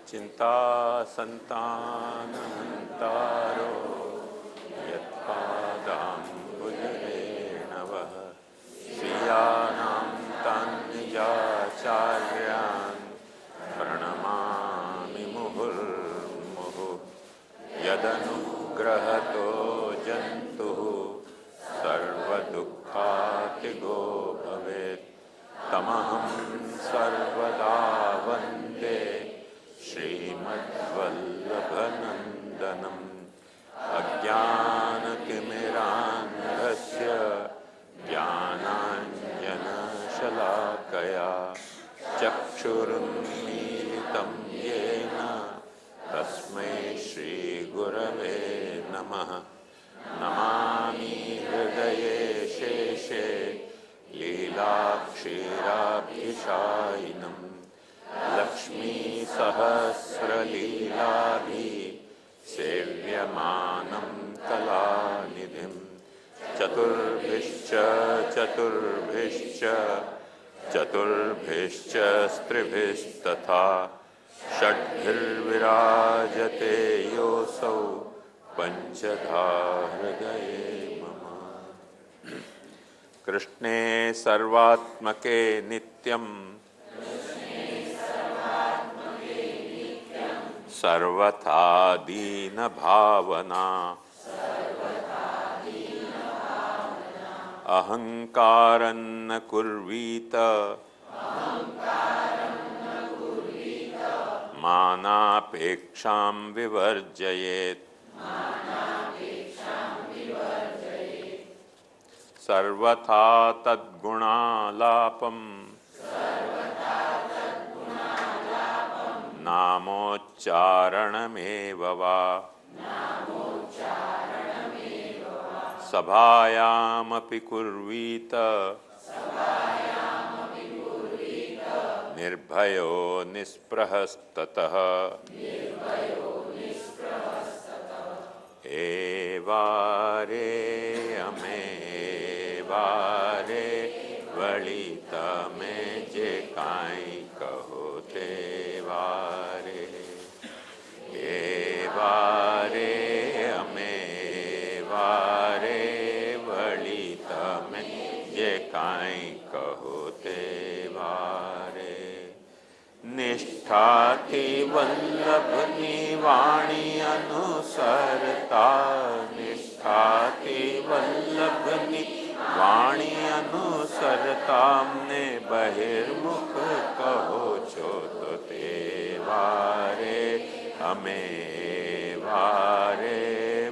चिंता संतानहंतारो यत्पादाम्बुजरेणवः स्वीयानां तान्निजाचार्यान् प्रणमामि मुहुर्मुहुः यदनुग्रहतो जन्तुः सर्वदुःखातिगो भवेत् तमहं सर्वदा वन्दे श्रीमद्वल्लभनन्दनम् अज्ञानतिमिरान्धस्य ज्ञानाञ्जनशलाकया चक्षुरुन्मीलितं येन तस्मै श्रीगुरवे नमः। नमामि हृदये शेषे लीलाक्षीराब्धिशायिनं लक्ष्मीसहस्रलीलाभिः सेव्यमानं कलानिधिं चतुर्भिश्च स्त्रिभिस्तथा षड्भिर्विराजते योऽसौ पञ्चधा हृदये मम। कृष्णे सर्वात्मके नित्यं सर्वथा दीनभावना अहङ्कारं न कुर्वीत मानापेक्षां विवर्जयेत्। सर्वथा तद्गुणालापं नामोच्चारणमेव वा सभायामपि कुर्वीत निर्भयो निःस्पृहस्ततः। एवारे अमेवारे वलित में जे काई कहो ते वारे। एवारे अमेवारे वलित में जे काई कहो ते वारे। निष्ठाति वल्लभ निवाणी अनुसरता निष्ठाति वल्लभ निवाणी अनुसरता ने बहिर्मुख कहो छो तो ते वारे हमें वारे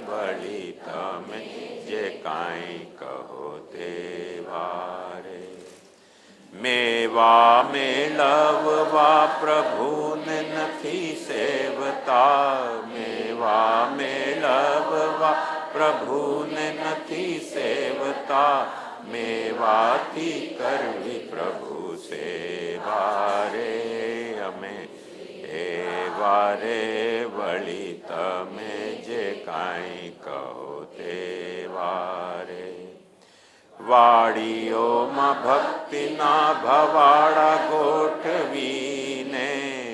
बड़ी तमें जे काई कहो ते वारे। मेवा मेलववा प्रभु ने नथी सेवता मेवा मेलववा प्रभु ने नथी सेवता मेवाती करवी प्रभु सेवा रे अमे एवारे वली तमे जे काई कहो ते वारे। वाड़ियो मा भक्ति ना भवाड़ा गोठवीने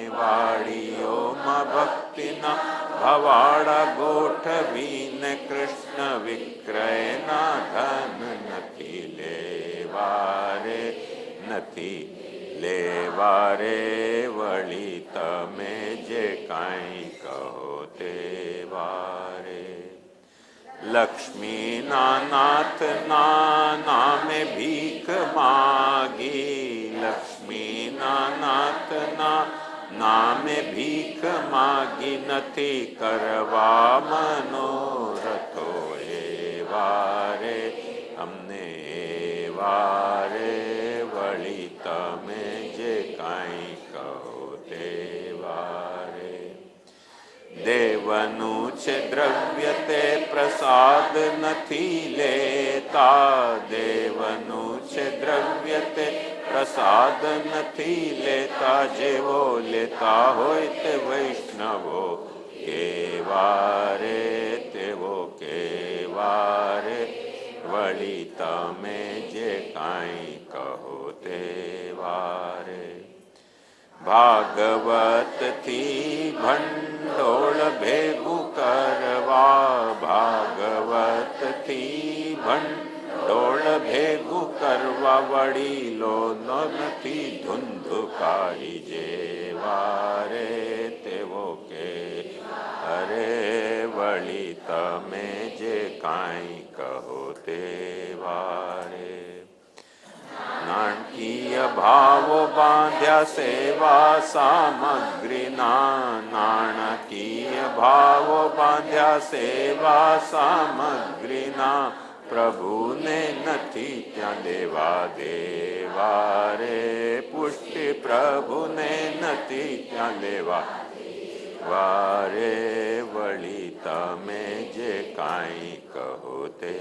वाड़ियो मा भक्ति ना भवाड़ा गोठवीने कृष्ण विक्रय ना धन नथी लेवारे नथी लेवारे वली तमे जे काई कहो ते वारे। लक्ष्मी नाथ ना नामे भीख मागी लक्ष्मी नाथ ना नामे भीख मागी नथी करवा मनोरथो एवारे हमने एवारे वली तमे जे काई कहो ते वारे। देवनु छे द्रव्य ते प्रसाद नथी लेता देवनु छे द्रव्य ते प्रसाद नथी लेता जेवो लेता होय ते वैष्णवो केवारे तेवो केवारे वली तमे जे काई कहो ते वारे। ભાગવત થી ભંડોળ ભેગું કરવા, ભાગવત થી ભંડોળ ભેગું કરવા, વડીલો નથી ધુંધુકારી જેવા રે તેવો કે અરે વળી તમે જે કાંઈ કહો તેવા રે. નાણકીય ભાવો બાંધ્યા સેવા સામગ્રીના, નાણકીય ભાવો બાંધ્યા સેવા સામગ્રીના, પ્રભુને નથી ત્યાં દેવા દેવા રે પુષ્ટિ, પ્રભુને નથી ત્યાં દેવા વારે વળી તમે જે કાંઈ કહો તે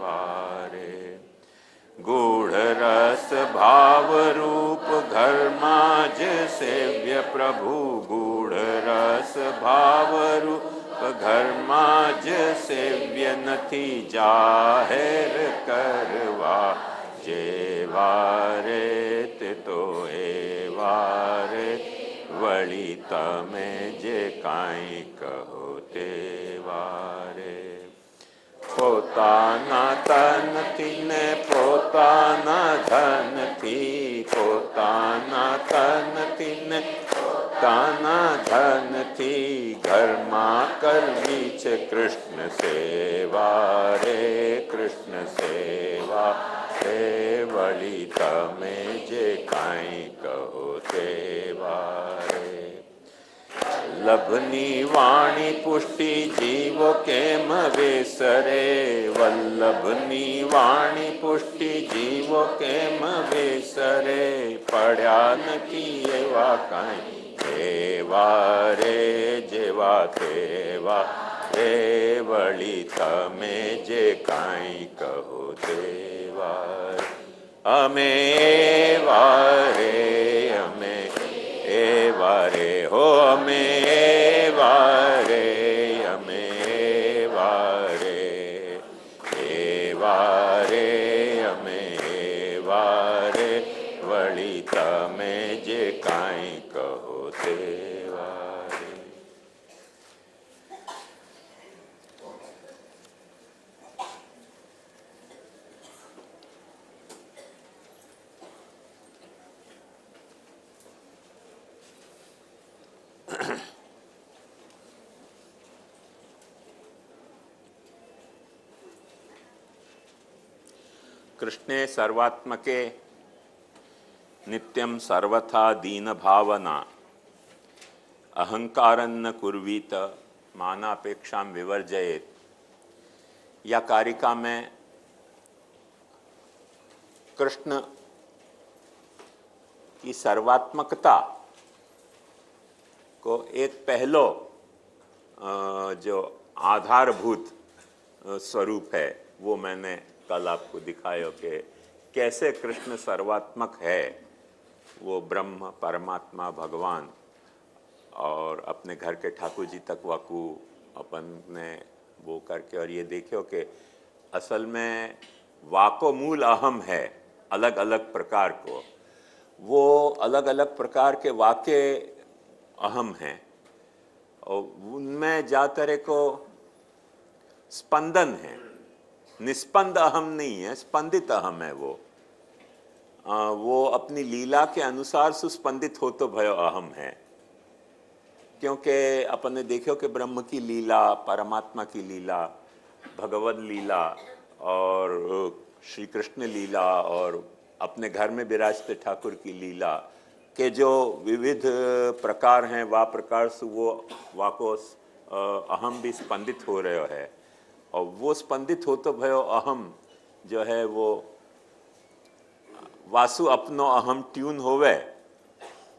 વારે. ગૂઢ રસ ભાવ રૂપ ઘરમાં જ સેવ્ય પ્રભુ, ગૂઢ રસ ભાવ રૂપ ઘરમાં જ સેવ્ય નથી જાહેર કરવા જેવા રે તે તો એવા રે વળી તમે જે કાંઈ કહો તેવા રે. પોતાના તનથી ને પોતાના ધનથી, પોતાના તનથી ને પોતાના ધનથી ઘરમાં કરવી છે કૃષ્ણ સેવા રે, કૃષ્ણ સેવા રે વળી તમે જે કાંઈ કહો તેવા રે. વલ્લભની વાણી પુષ્ટિ જીવો કેમ વેસરે, વલ્લભની વાણી પુષ્ટિ જીવો કેમ વેસરે, પડ્યા નથી એવા કાંઈ એવા રે જેવા તેવા રે વળી તમે જે કાંઈ કહો તેવા. અમે એવા રે, અમે એવા રે હો, અમે એવા રે, અમે એવા રે, એવા રે અમે એવા રે વળી તમે જે કાંઈ કહો તેવા રે. कृष्णे सर्वात्मके नित्यं सर्वथा दीन भावना, अहंकारन्न कुर्वीत मानापेक्षां विवर्जयेत. या कारिका में कृष्ण की सर्वात्मकता को एक पहलो जो आधारभूत स्वरूप है वो मैंने कल आपको दिखाया कि कैसे कृष्ण सर्वात्मक है. वो ब्रह्म परमात्मा भगवान और अपने घर के ठाकुर जी तक वाकू अपन ने वो करके, और ये देखियो कि असल में वाको मूल अहम है अलग अलग प्रकार को, वो अलग अलग प्रकार के वाक्य अहम हैं और उनमें जातर को स्पंदन है, निस्पंद अहम नहीं है, स्पंदित अहम है. वो अपनी लीला के अनुसार सुस्पंदित हो तो भयो अहम है. क्योंकि अपन ने देखो कि ब्रह्म की लीला, परमात्मा की लीला, भगवद लीला और श्री कृष्ण लीला और अपने घर में विराजते ठाकुर की लीला के जो विविध प्रकार हैं, वा प्रकार से वो वाको अहम भी स्पंदित हो रहे है. और वो स्पंदित हो तो भयो अहम जो है वो वासु अपनो अहम ट्यून होवे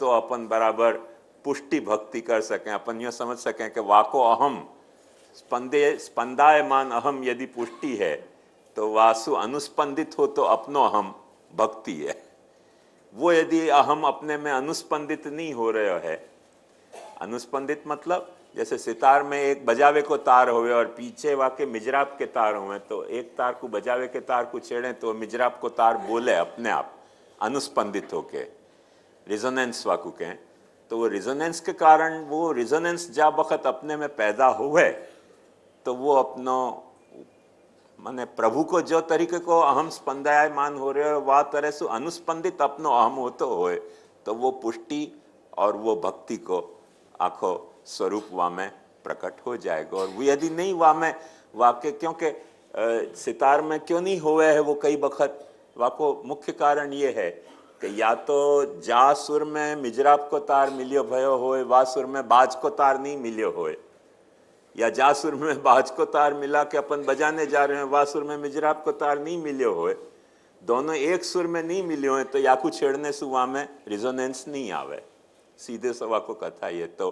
तो अपन बराबर पुष्टि भक्ति कर सकें. अपन यह समझ सकें कि वाको अहम स्पंदायमान अहम यदि पुष्टि है तो वासु अनुस्पंदित हो तो अपनो अहम भक्ति है. वो यदि अहम अपने में अनुस्पंदित नहीं हो रहा है, अनुस्पंदित मतलब जैसे सितार में एक बजावे को तार होवे और पीछे वाके मिजराब के तार होवे, तो एक तार को बजावे के तार को छेड़े तो मिजराब को तार बोले अपने आप अनुस्पंदित होके, रिजोनेंस वाकू के. तो वो रिजोनेंस के कारण, वो रिजोनेंस जा वक्त अपने में पैदा हुए तो वो अपनो माने प्रभु को जो तरीके को अहम स्पंदयमान हो रहे हो वा तरह से अनुस्पंदित अपनो अहम होतो होए तो वो पुष्टि और वो भक्ति को आखो स्वरूप वामे प्रकट हो जाएगा। और वो यदि नहीं वामे वाके, क्योंकि सितार में क्यों नहीं हुए है वो कई बखत वाको मुख्य कारण ये है कि या तो जा सुर में मिजराब को तार मिलियो भयो होए, वा सुर में बाज को तार नहीं मिलियो होए, या जा सुर में बाज को तार मिला के अपन बजाने जा रहे हैं, वा सुर में मिजराब को तार नहीं मिलियो होए, दोनों एक सुर में नहीं मिलियो है तो याकू छेड़ने से वहाँ में रिजोनेंस नहीं आवे। सीधे सवा को कथा ये तो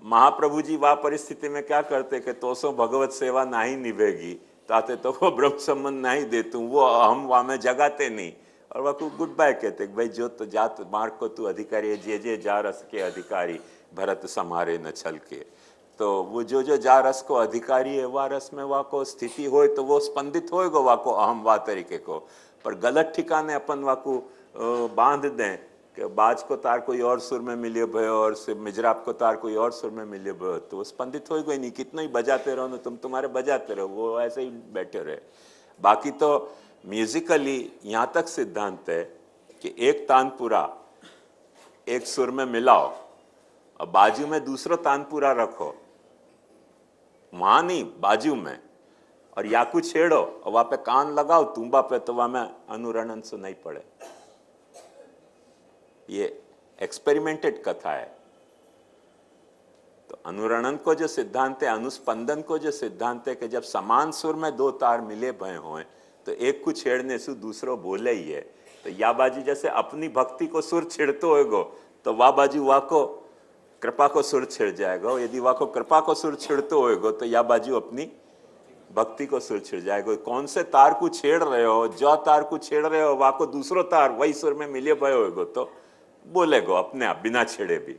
महाप्रभु जी वह परिस्थिति में क्या करते कि तो सो भगवत सेवा नहीं निभेगी ताते तो वो ब्रह्म संबंध नहीं देतू, वो हम वहाँ में जगाते नहीं और वह को गुड बाय कहते भाई जो तो जात मार्ग को तू अधिकारी, जे जे जा रस के अधिकारी भरत समारे न छल के। तो वो जो जो जा रस को अधिकारी है वह रस में वह को स्थिति हो तो वो स्पंदित होएगा वह को अहम वा तरीके को, पर गलत ठिकाने अपन वह को बांध दें कि बाज को तार कोई और सुर में मिलियो भयो और मिजराब को तार कोई और सुर में मिलियो भयो तो वो स्पंदित होएगा ही नहीं। कितना ही बजाते रहो ना तुम तुम्हारे बजाते रहो, वो ऐसे ही बैठे रहे। बाकी तो म्यूजिकली यहाँ तक सिद्धांत है कि एक तानपुरा एक सुर में मिलाओ और बाजू में दूसरा तानपुरा रखो, वहां नहीं बाजू में, और याकू छेड़ो और वहां पे कान लगाओ तुम्बा पे तो वहां में अनुरणन सुनाई पड़े। ये एक्सपेरिमेंटेड कथा है। तो अनुरणन को जो सिद्धांत है, अनुस्पंदन को जो सिद्धांत है कि जब समान सुर में दो तार मिले भय हों तो एक को छेड़ने से दूसरो बोले ही है। तो या बाजू जैसे अपनी भक्ति को सुर छिड़ते होएगो तो वाह बाजू वाह को कृपा को सुर छिड़ जाएगा, यदि वाह को कृपा को सुर छिड़ते होएगो तो या बाजू अपनी भक्ति को सुर छिड़ जाएगा। कौन से तार को छेड़ रहे हो, जो तार को छेड़ रहे हो वाह को दूसरो तार वही सुर में मिले भय होएगो तो बोलेगो अपने आप बिना छेड़े भी,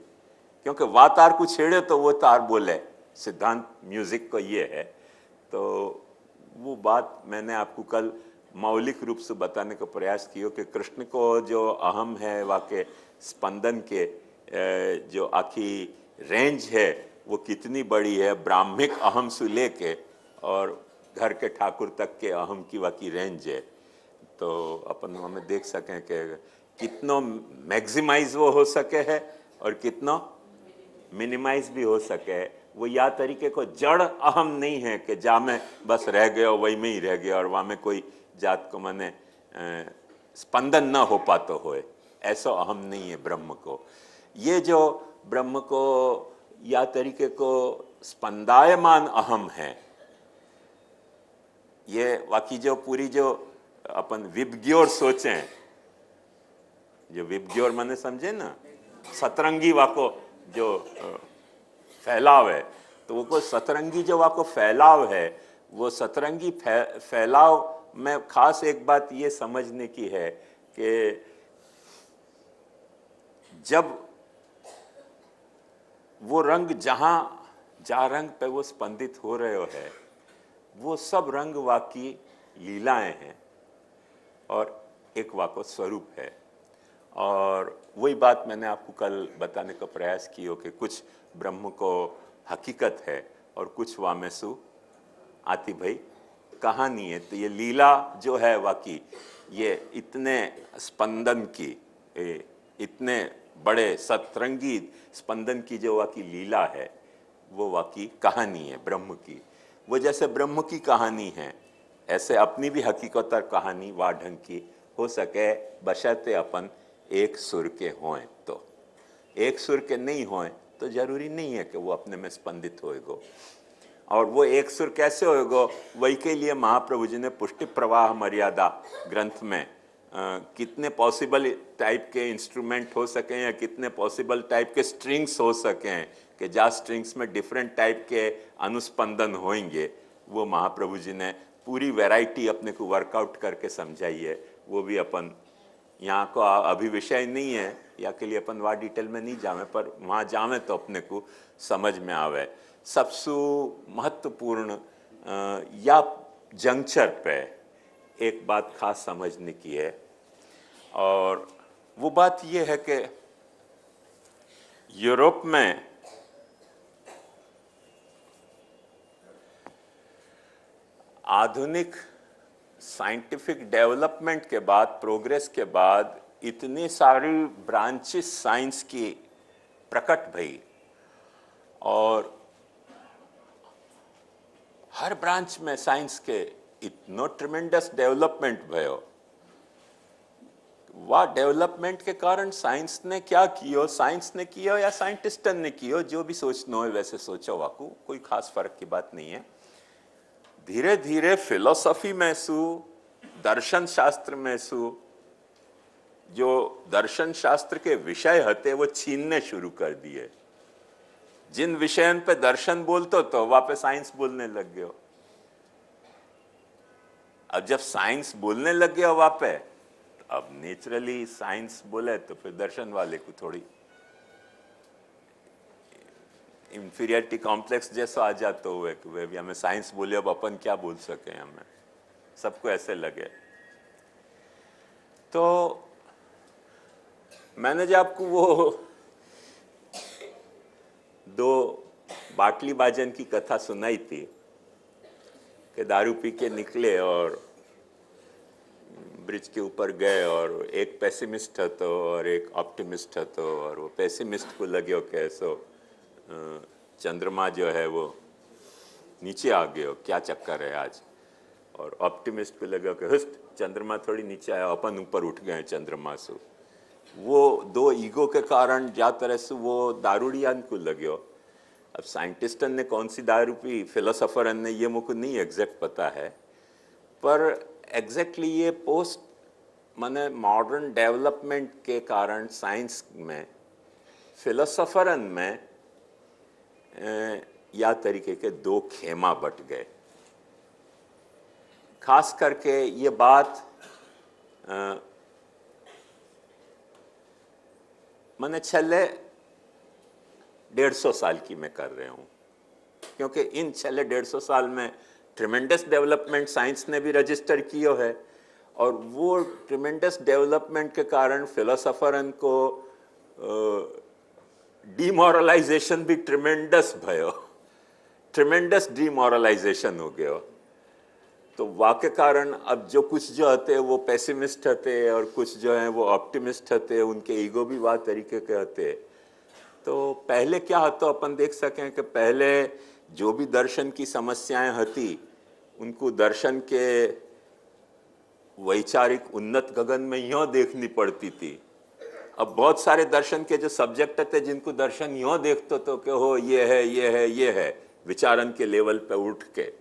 क्योंकि वाह तार को छेड़े तो वो तार बोले। सिद्धांत म्यूजिक को ये है। तो वो बात मैंने आपको कल मौलिक रूप से बताने का प्रयास किया कि कृष्ण को जो अहम है वाके स्पंदन के जो आखी रेंज है वो कितनी बड़ी है, ब्राह्मिक अहम से लेके और घर के ठाकुर तक के अहम की वाकी रेंज है। तो अपन हमें देख सकें कि कितनो मैक्सिमाइज वो हो सके है और कितनो मिनिमाइज भी हो सके। वो या तरीके को जड़ अहम नहीं है कि जा में बस रह गया वही में ही रह गया और वहाँ में कोई जात को माने स्पंदन न हो पाता होए, ऐसा अहम नहीं है ब्रह्म को। ये जो ब्रह्म को या तरीके को स्पंदायमान अहम है, ये वाकी जो पूरी जो अपन विबग्योर सोचें, जो विबग्योर माने समझे ना, सतरंगी वाको जो फैलाव है, तो वो को सतरंगी जो वाको फैलाव है, वो सतरंगी फैलाव में खास एक बात ये समझने की है कि जब वो रंग जहाँ रंग पे वो स्पंदित हो रहे हो है, वो सब रंग वाकी लीलाएं हैं और एक वाको स्वरूप है। और वही बात मैंने आपको कल बताने का प्रयास किया कि कुछ ब्रह्म को हकीकत है और कुछ वामेसु आती भाई कहानी है। तो ये लीला जो है वाकी, ये इतने स्पंदन की, इतने बड़े सतरंगी स्पंदन की जो वाकी लीला है, वो वाकी कहानी है ब्रह्म की। वो जैसे ब्रह्म की कहानी है, ऐसे अपनी भी हकीकत और कहानी वा ढंग की हो सके, बशर्ते अपन एक सुर के होएं। तो एक सुर के नहीं होएं तो जरूरी नहीं है कि वो अपने में स्पंदित होएगो। और वो एक सुर कैसे होएगो, वही के लिए महाप्रभु जी ने पुष्टि प्रवाह मर्यादा ग्रंथ में कितने पॉसिबल टाइप के इंस्ट्रूमेंट हो सकें या कितने पॉसिबल टाइप के स्ट्रिंग्स हो सकें कि जा स्ट्रिंग्स में डिफरेंट टाइप के अनुस्पंदन होंगे, वो महाप्रभु जी ने पूरी वैरायटी अपने को वर्कआउट करके समझाई है। वो भी अपन यहाँ को अभी विषय नहीं है, या के लिए अपन वहाँ डिटेल में नहीं जावे, पर वहाँ जावे तो अपने को समझ में आवे। सबसे महत्वपूर्ण या जंक्चर पे एक बात खास समझने की है, और वो बात ये है कि यूरोप में आधुनिक साइंटिफिक डेवलपमेंट के बाद, प्रोग्रेस के बाद इतनी सारी ब्रांचेस साइंस की प्रकट भई और हर ब्रांच में साइंस के इतनो ट्रिमेंडस डेवलपमेंट भयो। वह डेवलपमेंट के कारण साइंस ने क्या कियो, साइंस ने कियो या साइंटिस्टन ने कियो, जो भी सोचना हो वैसे सोचो, वाकू कोई खास फर्क की बात नहीं है। धीरे धीरे फिलोसफी में सु, दर्शन शास्त्र में सु, जो दर्शन शास्त्र के विषय हते वो छीनने शुरू कर दिए। जिन विषयों पे दर्शन बोलते तो वहां पे साइंस बोलने लग गयो। अब जब साइंस बोलने लग गया वहां पे, अब नेचुरली साइंस बोले तो फिर दर्शन वाले को थोड़ी इंफीरियरिटी कॉम्प्लेक्स जैसा आ जाता हुए कि वे भी हमें साइंस बोले, अब अपन क्या बोल सके, हमें सबको ऐसे लगे। तो मैंने जब आपको वो दो बाटली बाजन की कथा सुनाई थी कि दारू पी के निकले और ब्रिज के ऊपर गए और एक पेसिमिस्ट है तो और एक ऑप्टिमिस्ट है तो, और वो पेसिमिस्ट को लगे कि ऐसो चंद्रमा जो है वो नीचे आ गयो, क्या चक्कर है आज, और ऑप्टिमिस्ट को लगे कि हस्त चंद्रमा थोड़ी नीचे आया, अपन ऊपर उठ गए चंद्रमा से। वो दो ईगो के कारण जा तरह से वो दारूड़ियान को लगे। अब साइंटिस्टन ने कौन सी दारू पी, फिलोसोफरन ने, ये मुझको नहीं एग्जैक्ट पता है, पर एग्जैक्टली ये पोस्ट माने मॉडर्न डेवलपमेंट के कारण साइंस में, फिलोसोफरन में या तरीके के दो खेमा बट गए। खास करके ये बात मैंने छले 150 साल की मैं कर रहे हूँ, क्योंकि इन छले 150 साल में ट्रिमेंडस डेवलपमेंट साइंस ने भी रजिस्टर किया है, और वो ट्रिमेंडस डेवलपमेंट के कारण फिलोसोफरन को डिमोरलाइजेशन भी ट्रिमेंडस भयो, ट्रिमेंडस डिमोरलाइजेशन हो गया। तो वाके कारण अब जो कुछ जो हते वो पेसिमिस्ट हते और कुछ जो हैं वो ऑप्टिमिस्ट हते, उनके ईगो भी वाह तरीके के हते। तो पहले क्या हतो अपन देख सकें कि पहले जो भी दर्शन की समस्याएं हती उनको दर्शन के वैचारिक उन्नत गगन में यूं देखनी पड़ती थी। अब बहुत सारे दर्शन के जो सब्जेक्ट थे जिनको दर्शन यूं देखते तो कि हो ये है, ये है, ये है, विचारन के लेवल पे उठ के,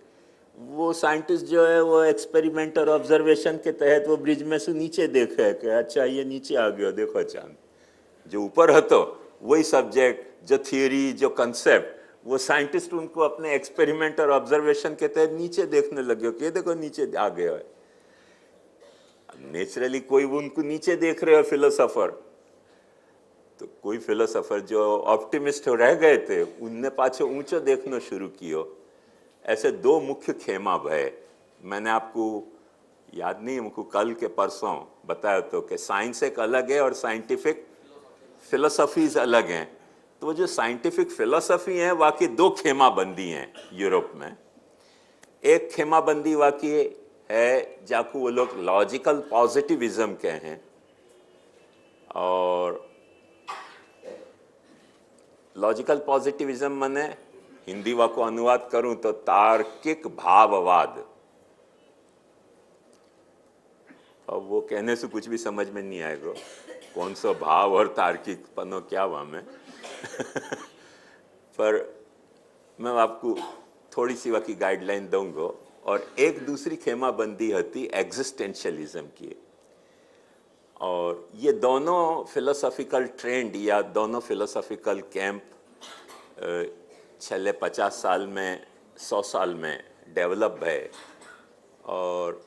वो साइंटिस्ट जो है वो एक्सपेरिमेंट और ऑब्जर्वेशन के तहत वो ब्रिज में से नीचे देखे कि अच्छा ये नीचे आ गया, देखो चांद। जो ऊपर हतो वही सब्जेक्ट, जो थियरी, जो कंसेप्ट, वो साइंटिस्ट उनको अपने एक्सपेरिमेंट और ऑब्जर्वेशन के तहत नीचे देखने लगे कि देखो नीचे आ गया है। नेचुरली कोई उनको नीचे देख रहे हो फिलोसोफर, तो कोई फिलोसोफर जो ऑप्टिमिस्ट रह गए थे उनने पाछे ऊंचा देखना शुरू किया। ऐसे दो मुख्य खेमा भय। मैंने आपको याद नहीं, हमको कल के परसों बताया तो कि साइंस एक अलग है और साइंटिफिक फिलोसफीज अलग हैं। तो जो साइंटिफिक फिलोसफी है वाकई दो खेमा बंदी हैं यूरोप में। एक खेमा बंदी वाकई है जाको वो लोग लॉजिकल पॉजिटिविज्म के हैं, और लॉजिकल पॉजिटिविज्म माने हिंदी वा को अनुवाद करूं तो तार्किक भाववाद। अब वो कहने से कुछ भी समझ में नहीं आएगा कौन सा भाव और तार्किक पनो क्या हुआ में पर मैं आपको थोड़ी सी वकी गाइडलाइन दूंगा। और एक दूसरी खेमा बंदी होती एग्जिस्टेंशियलिज्म की, और ये दोनों फिलोसॉफिकल ट्रेंड या दोनों फिलोसॉफिकल कैंप छले 50 साल में 100 साल में डेवलप है, और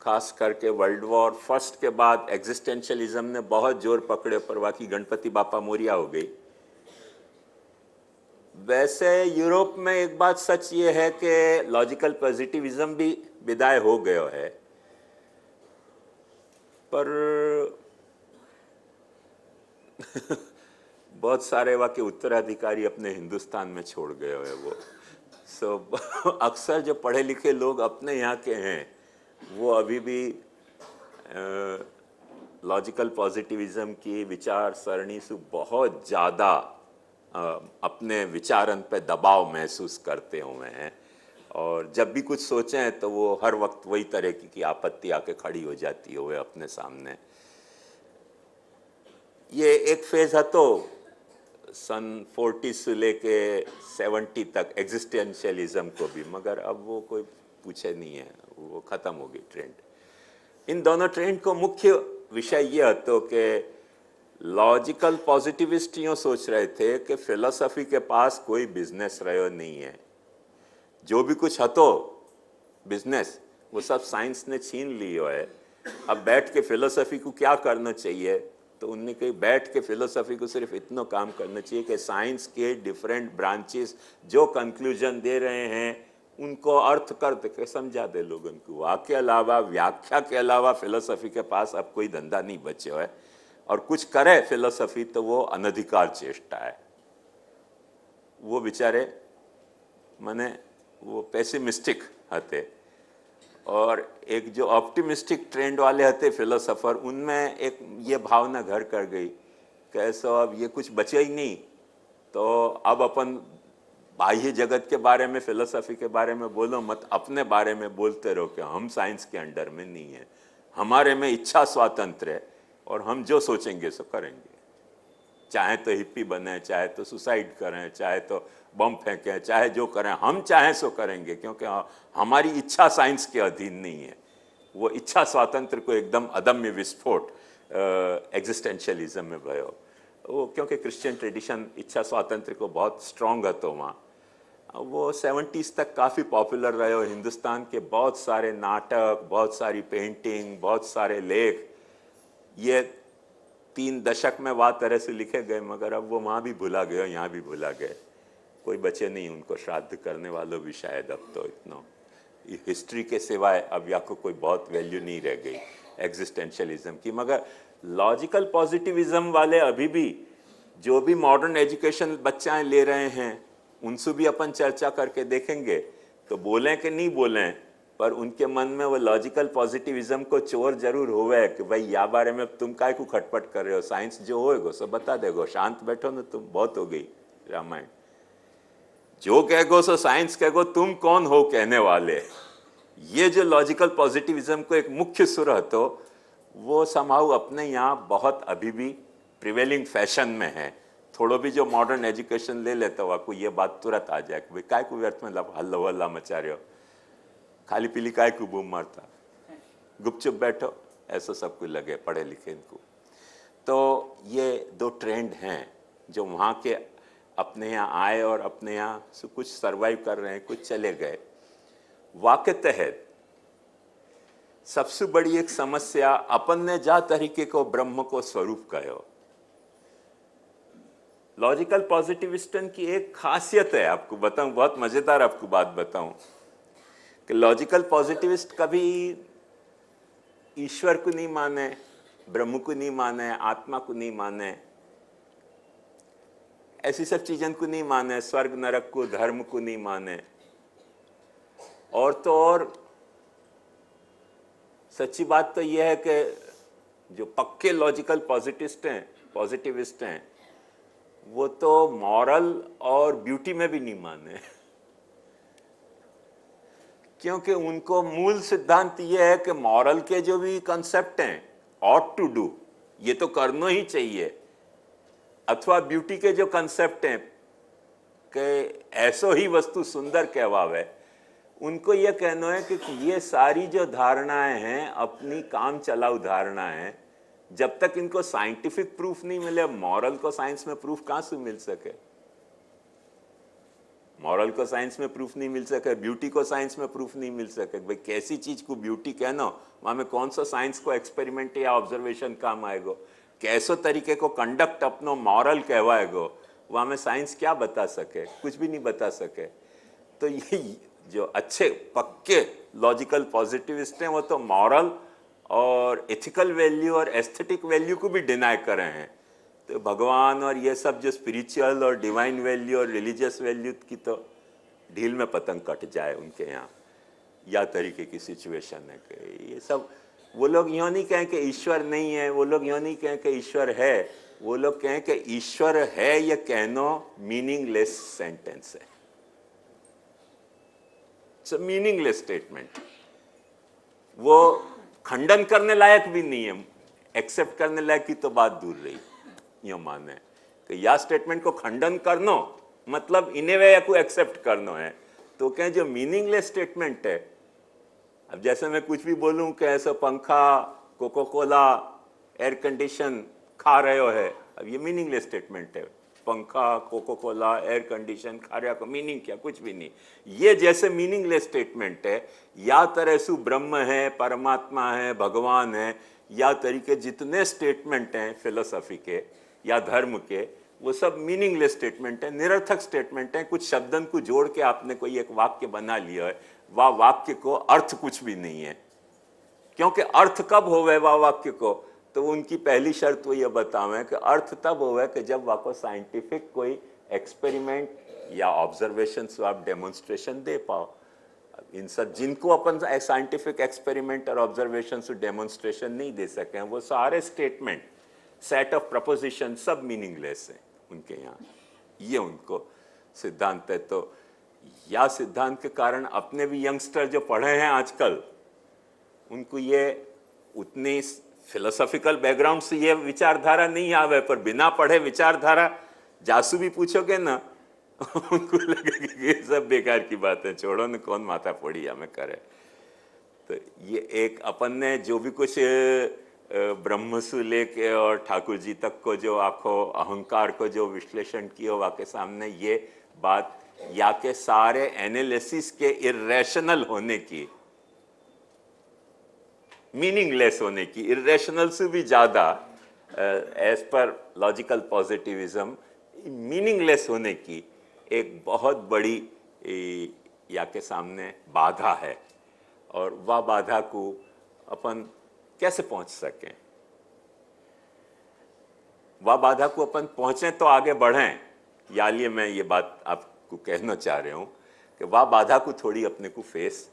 खास करके वर्ल्ड वॉर फर्स्ट के बाद एग्जिस्टेंशियलिज्म ने बहुत जोर पकड़े पर वाकई गणपति बापा मोरिया हो गई। वैसे यूरोप में एक बात सच ये है कि लॉजिकल पॉजिटिविज्म भी विदाई हो गया है, पर बहुत सारे के उत्तराधिकारी अपने हिंदुस्तान में छोड़ गए हुए वो। अक्सर जो पढ़े लिखे लोग अपने यहाँ के हैं वो अभी भी लॉजिकल पॉजिटिविज्म की विचार सरणी से बहुत ज़्यादा अपने विचारन पे दबाव महसूस करते हुए हैं, और जब भी कुछ सोचें तो वो हर वक्त वही तरह की आपत्ति आके खड़ी हो जाती है अपने सामने। ये एक फेज है तो सन 40 से लेके 70 तक एग्जिस्टेंशियलिज्म को भी, मगर अब वो कोई पूछे नहीं है, वो ख़त्म हो गई ट्रेंड। इन दोनों ट्रेंड को मुख्य विषय यह तो कि लॉजिकल पॉजिटिविस्ट यूँ सोच रहे थे कि फिलोसफी के पास कोई बिजनेस रहो नहीं है, जो भी कुछ हतो बिजनेस वो सब साइंस ने छीन लियो है। अब बैठ के फिलोसफी को क्या करना चाहिए, तो उनने कही बैठ के फिलोसफी को सिर्फ इतना काम करना चाहिए कि साइंस के डिफरेंट ब्रांचेस जो कंक्लूजन दे रहे हैं उनको अर्थ करके समझा दे लोगों को। वाक्य अलावा, व्याख्या के अलावा फिलोसफी के पास अब कोई धंधा नहीं बचे है, और कुछ करे फिलोसफी तो वो अनधिकार चेष्टा है। वो बेचारे मने वो पेसिमिस्टिक हते, और एक जो ऑप्टिमिस्टिक ट्रेंड वाले हते फिलोसोफर, उनमें एक ये भावना घर कर गई कि ऐसा अब ये कुछ बचे ही नहीं, तो अब अपन बाह्य जगत के बारे में, फिलोसफी के बारे में बोलो मत, अपने बारे में बोलते रहो कि हम साइंस के अंडर में नहीं है, हमारे में इच्छा स्वातंत्र है और हम जो सोचेंगे सो करेंगे। चाहे तो हिप्पी बने, चाहे तो सुसाइड करें, चाहे तो बम फेंकें, चाहे जो करें, हम चाहें सो करेंगे, क्योंकि हमारी इच्छा साइंस के अधीन नहीं है। वो इच्छा स्वातंत्र को एकदम अदम्य विस्फोट एग्जिस्टेंशियलिज्म में भयो वो, क्योंकि क्रिश्चियन ट्रेडिशन इच्छा स्वातंत्र को बहुत स्ट्रॉन्ग है, तो वहाँ वो 70s तक काफ़ी पॉपुलर रहे हो। हिंदुस्तान के बहुत सारे नाटक, बहुत सारी पेंटिंग, बहुत सारे लेख ये 3 दशक में वाह तरह से लिखे गए, मगर अब वो वहाँ भी भुला गए, यहाँ भी भुला गए, कोई बचे नहीं उनको श्राद्ध करने वालों भी शायद। अब तो इतना हिस्ट्री के सिवाय अब या को कोई बहुत वैल्यू नहीं रह गई एग्जिस्टेंशियलिज्म की। मगर लॉजिकल पॉजिटिविज्म वाले अभी भी जो भी मॉडर्न एजुकेशन बच्चाएं ले रहे हैं उनसे भी अपन चर्चा करके देखेंगे, तो बोलें कि नहीं बोलें, पर उनके मन में वो लॉजिकल पॉजिटिविज्म को चोर जरूर होवे कि भाई या बारे में तुम काय को खटपट कर रहे हो, साइंस जो होएगो सो बता देगो, शांत बैठो ना तुम, बहुत हो गई रामायण। जो कहेगो सो साइंस कहेगो, तुम कौन हो कहने वाले। ये जो लॉजिकल पॉजिटिविज्म को एक मुख्य सुर है तो वो समाउ अपने यहाँ बहुत अभी भी प्रिवेलिंग फैशन में है। थोड़ो भी जो मॉडर्न एजुकेशन ले लेता हो आपको ये बात तुरंत आ जाए कि भाई काय को व्यर्थ में हल्ला हल्ला मचा रहे हो, खाली पीली काय को बूम मारता, गुपचुप बैठो, ऐसा सब कुछ लगे पढ़े लिखे इनको। तो ये 2 ट्रेंड हैं जो वहाँ के अपने यहाँ आए और अपने यहाँ से कुछ सरवाइव कर रहे हैं, कुछ चले गए। वाक़े तहत सबसे बड़ी एक समस्या अपन ने जा तरीके को ब्रह्म को स्वरूप कहो। लॉजिकल पॉजिटिविस्टन की एक खासियत है, आपको बताऊं, बहुत मजेदार आपको बात बताऊं कि लॉजिकल पॉजिटिविस्ट कभी ईश्वर को नहीं माने, ब्रह्म को नहीं माने, आत्मा को नहीं माने, ऐसी सब चीजों को नहीं माने, स्वर्ग नरक को, धर्म को नहीं माने। और तो और सच्ची बात तो यह है कि जो पक्के लॉजिकल पॉजिटिविस्ट हैं वो तो मॉरल और ब्यूटी में भी नहीं माने, क्योंकि उनको मूल सिद्धांत यह है कि मॉरल के जो भी कंसेप्ट हैं, ऑट टू डू, ये तो करना ही चाहिए, अथवा ब्यूटी के जो कंसेप्ट हैं कि ऐसो ही वस्तु सुंदर कहवावे, उनको यह कहना है कि ये सारी जो धारणाएं हैं अपनी काम चलाऊ धारणाएं हैं, जब तक इनको साइंटिफिक प्रूफ नहीं मिले, मॉरल को साइंस में प्रूफ कहां से मिल सके, मॉरल को साइंस में प्रूफ नहीं मिल सके, ब्यूटी को साइंस में प्रूफ नहीं मिल सके। भाई कैसी चीज को ब्यूटी कहना, वहां में कौन सा साइंस को एक्सपेरिमेंट या ऑब्जर्वेशन काम आएगो, कैसो तरीके को कंडक्ट अपनो मॉरल कहवाएगो, वहां में साइंस क्या बता सके, कुछ भी नहीं बता सके। तो ये जो अच्छे पक्के लॉजिकल पॉजिटिविस्ट हैं वो तो मॉरल और एथिकल वैल्यू और एस्थेटिक वैल्यू को भी डिनाई कर रहे हैं तो भगवान और ये सब जो स्पिरिचुअल और डिवाइन वैल्यू और रिलीजियस वैल्यू की तो ढील में पतंग कट जाए उनके यहाँ, या तरीके की सिचुएशन है कि ये सब। वो लोग यूँ नहीं कहें कि ईश्वर नहीं है, वो लोग यूँ नहीं कहें कि ईश्वर है, वो लोग कहें कि ईश्वर है, ये कहना मीनिंगलेस सेंटेंस है, इट्स अ मीनिंगलेस स्टेटमेंट। वो खंडन करने लायक भी नहीं है, एक्सेप्ट करने लायक की तो बात दूर रही। यूँ माने कि या स्टेटमेंट को खंडन करनो मतलब इन्हें वे को एक्सेप्ट करना है, तो कहें जो मीनिंगलेस स्टेटमेंट है। अब जैसे मैं कुछ भी बोलूं कि ऐसा पंखा, कोको कोला, एयर कंडीशन खा रहे हो है, अब ये मीनिंगलेस स्टेटमेंट है। पंखा, कोको कोला, एयर कंडीशन खा रहे हो, मीनिंग क्या? कुछ भी नहीं। ये जैसे मीनिंगलेस स्टेटमेंट है, या तरह सु ब्रह्म है, परमात्मा है, भगवान है, या तरीके जितने स्टेटमेंट हैं फिलोसफी के या धर्म के, वो सब मीनिंगलेस स्टेटमेंट है, निरर्थक स्टेटमेंट है। कुछ शब्दन को जोड़ के आपने कोई एक वाक्य बना लिया है, वह वाक्य को अर्थ कुछ भी नहीं है। क्योंकि अर्थ कब होवे वह वाक्य को, तो उनकी पहली शर्त वो ये बतावें कि अर्थ तब होवे कि जब वह को साइंटिफिक कोई एक्सपेरिमेंट या ऑब्जर्वेशन से आप डेमोन्स्ट्रेशन दे पाओ। इन सब जिनको अपन साइंटिफिक एक्सपेरिमेंट और ऑब्जर्वेशन से डेमोन्स्ट्रेशन नहीं दे सके, वो सारे स्टेटमेंट, सेट ऑफ प्रपोजिशन सब मीनिंगलेस है उनके यहाँ। ये उनको सिद्धांत है। तो या सिद्धांत के कारण अपने भी यंगस्टर जो पढ़े हैं आजकल, उनको ये उतनी फिलोसॉफिकल बैकग्राउंड से ये विचारधारा नहीं आवे, पर बिना पढ़े विचारधारा जासू भी पूछोगे ना उनको लगेगा कि ये सब बेकार की बात है, छोड़ो न, कौन माथा फोड़ी हमें करे। तो ये एक अपन ने जो भी कुछ ब्रह्म से लेके और ठाकुर जी तक को जो आखो अहंकार को जो विश्लेषण किया, वाके सामने ये बात या के सारे एनालिसिस के इरेशनल होने की, मीनिंगलेस होने की, इरेशनल से भी ज्यादा एज पर लॉजिकल पॉजिटिविज्म मीनिंगलेस होने की एक बहुत बड़ी या के सामने बाधा है। और वह बाधा को अपन कैसे पहुंच सकें, वह बाधा को अपन पहुंचे तो आगे बढ़ें, या लिए मैं ये बात आपको कहना चाह रहा हूं कि वह बाधा को थोड़ी अपने को फेस,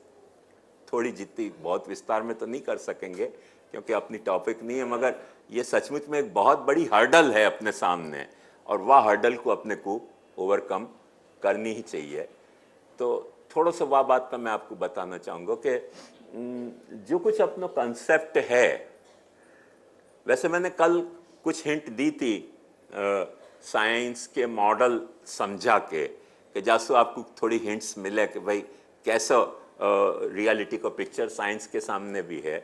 थोड़ी जितनी, बहुत विस्तार में तो नहीं कर सकेंगे क्योंकि अपनी टॉपिक नहीं है, मगर ये सचमुच में एक बहुत बड़ी हर्डल है अपने सामने, और वह हर्डल को अपने को ओवरकम करनी ही चाहिए। तो थोड़ा सा वह बात पर मैं आपको बताना चाहूँगा कि जो कुछ अपना कंसेप्ट है, वैसे मैंने कल कुछ हिंट दी थी साइंस के मॉडल समझा के, कि जैसे आपको थोड़ी हिंट्स मिले कि भाई कैसा रियलिटी का पिक्चर साइंस के सामने भी है।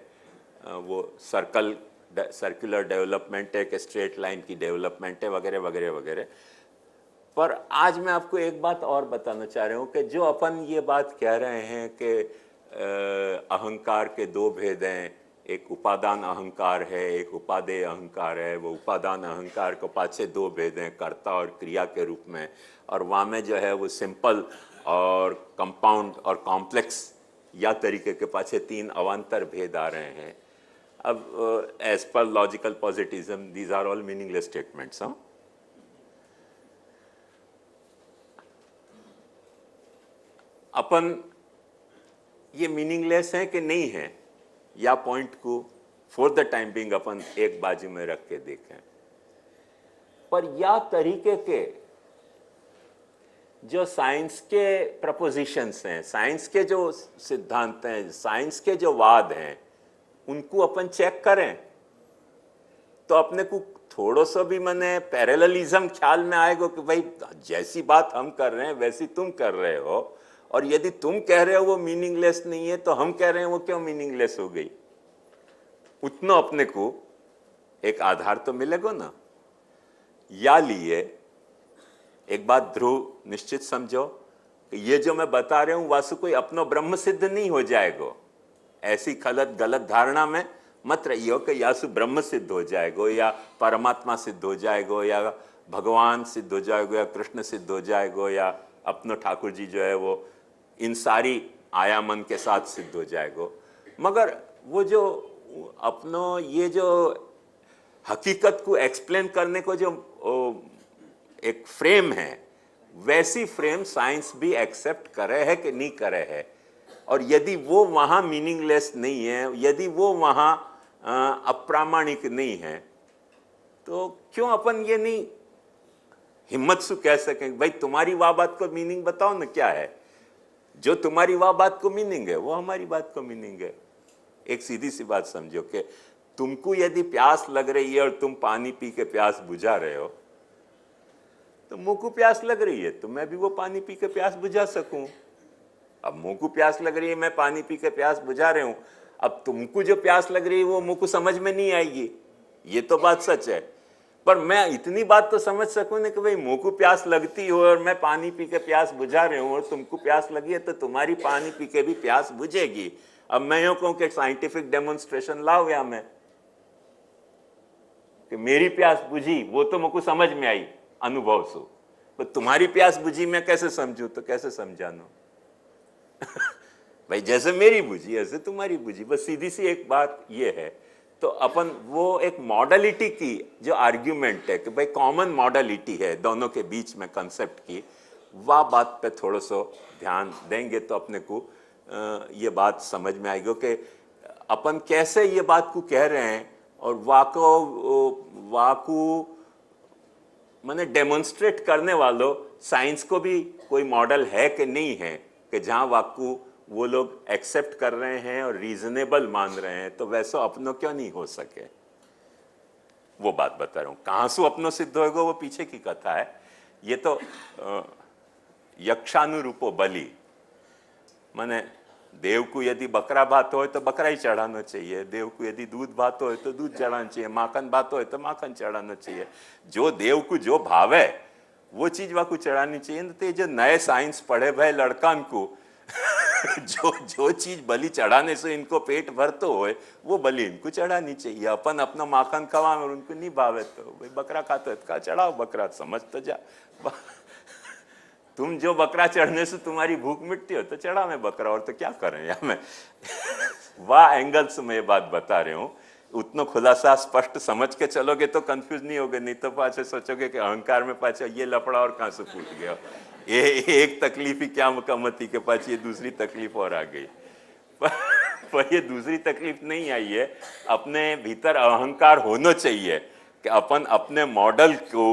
वो सर्कुलर डेवलपमेंट है कि स्ट्रेट लाइन की डेवलपमेंट है, वगैरह वगैरह वगैरह। पर आज मैं आपको एक बात और बताना चाह रहा हूँ कि जो अपन ये बात कह रहे हैं कि अहंकार के दो भेद हैं, एक उपादान अहंकार है, एक उपादेय अहंकार है। वो उपादान अहंकार को पाछे दो भेद हैं, कर्ता और क्रिया के रूप में, और वहाँ में जो है वो सिंपल और कंपाउंड और कॉम्प्लेक्स या तरीके के पाछे तीन अवान्तर भेद आ रहे हैं। अब एज पर logical positivism these are all meaningless statements. अपन ये मीनिंगलेस है कि नहीं है, या पॉइंट को फॉर द टाइम बिंग अपन एक बाजू में रख के देखें। पर या तरीके के जो साइंस के प्रपोजिशंस हैं, साइंस के जो सिद्धांत हैं, साइंस के जो वाद हैं, उनको अपन चेक करें तो अपने को थोड़ा सा भी मने पैरेललिज्म ख्याल में आएगा कि भाई जैसी बात हम कर रहे हैं वैसी तुम कर रहे हो, और यदि तुम कह रहे हो वो मीनिंगलेस नहीं है तो हम कह रहे हैं वो क्यों मीनिंगलेस हो गई। उतना अपने को एक आधार तो मिलेगा ना। या लिए एक बात ध्रुव निश्चित समझो कि ये जो मैं बता रहा हूं वासु कोई अपनो ब्रह्म सिद्ध नहीं हो जाएगा। ऐसी गलत धारणा में मत रहियो कि यासु ब्रह्म सिद्ध हो जाएगा, या परमात्मा सिद्ध हो जाएगा, या भगवान सिद्ध हो जाएगा, या कृष्ण सिद्ध हो जाएगा, या अपनो ठाकुर जी जो है वो इन सारी आयामन के साथ सिद्ध हो जाएगा। मगर वो जो अपनो ये जो हकीकत को एक्सप्लेन करने को जो एक फ्रेम है, वैसी फ्रेम साइंस भी एक्सेप्ट करे है कि नहीं करे है। और यदि वो वहां मीनिंगलेस नहीं है, यदि वो वहां अप्रामाणिक नहीं है, तो क्यों अपन ये नहीं हिम्मत से कह सकें भाई तुम्हारी वाह बात को मीनिंग बताओ ना क्या है। जो तुम्हारी वाह बात को मीनिंग है वो हमारी बात को मीनिंग है। एक सीधी सी बात समझो कि तुमको यदि प्यास लग रही है और तुम पानी पी के प्यास बुझा रहे हो, तो मुंह को प्यास लग रही है तो मैं भी वो पानी पी के प्यास बुझा सकूं। अब मुंह को प्यास लग रही है, मैं पानी पी के प्यास बुझा रहे हूं। अब तुमको जो प्यास लग रही है वो मुंह को समझ में नहीं आएगी, ये तो बात सच है। पर मैं इतनी बात तो समझ सकूं ना कि भाई मुंह को प्यास लगती हो और मैं पानी पी के प्यास बुझा रहे हूं और तुमको प्यास लगी है तो तुम्हारी पानी पी के भी प्यास बुझेगी। अब मैं यूं कहूं कि साइंटिफिक डेमोन्स्ट्रेशन लाओ या मैं कि मेरी प्यास बुझी वो तो मुझको समझ में आई अनुभव से, पर तुम्हारी प्यास बुझी मैं कैसे समझूं, तो कैसे समझानो भाई जैसे मेरी बुझी ऐसे तुम्हारी बुझी, बस सीधी सी एक बात ये है। तो अपन वो एक मॉडलिटी की जो आर्ग्यूमेंट है कि भाई कॉमन मॉडलिटी है दोनों के बीच में कंसेप्ट की, वह बात पे थोड़ा सा ध्यान देंगे तो अपने को ये बात समझ में आएगी कि अपन कैसे ये बात को कह रहे हैं और वाको माने डेमोन्स्ट्रेट करने वालों साइंस को भी कोई मॉडल है कि नहीं है कि जहां वाको वो लोग एक्सेप्ट कर रहे हैं और रीजनेबल मान रहे हैं, तो वैसा अपनों क्यों नहीं हो सके, वो बात बता रहा हूं। कहां से अपनों सिद्ध होगा वो पीछे की कथा है। ये तो यक्षानुरूपो बलि, माने देव को यदि बकरा भात हो तो बकरा ही चढ़ाना चाहिए, देव को यदि दूध भात हो तो दूध चढ़ाना चाहिए, माखन भात हो तो माखन चढ़ाना चाहिए। जो देव को जो भाव है वो चीज वह को चढ़ानी चाहिए। तो ये जो नए साइंस पढ़े भाई लड़कान को जो चीज बलि चढ़ाने से इनको पेट भरते हो वो बलि इनको चढ़ानी चाहिए। अपन अपना माखन खवा और उनको नहीं भावे तो भाई बकरा खाते है तो चढ़ाओ बकरा, समझ तो जा तुम जो बकरा चढ़ने से तुम्हारी भूख मिटती हो तो चढ़ा मैं बकरा, और तो क्या करें या मैं वाह एंगल से मैं ये बात बता रही हूँ। उतना खुलासा स्पष्ट समझ के चलोगे तो कंफ्यूज नहीं होगे, नहीं तो पाछे सोचोगे कि अहंकार में पाछे ये लफड़ा और कहां से फूट गया, ये एक तकलीफ ही क्या मुकम्मती के पास ये दूसरी तकलीफ और आ गई। पर ये दूसरी तकलीफ नहीं आई है, अपने भीतर अहंकार होना चाहिए कि अपन अपने मॉडल को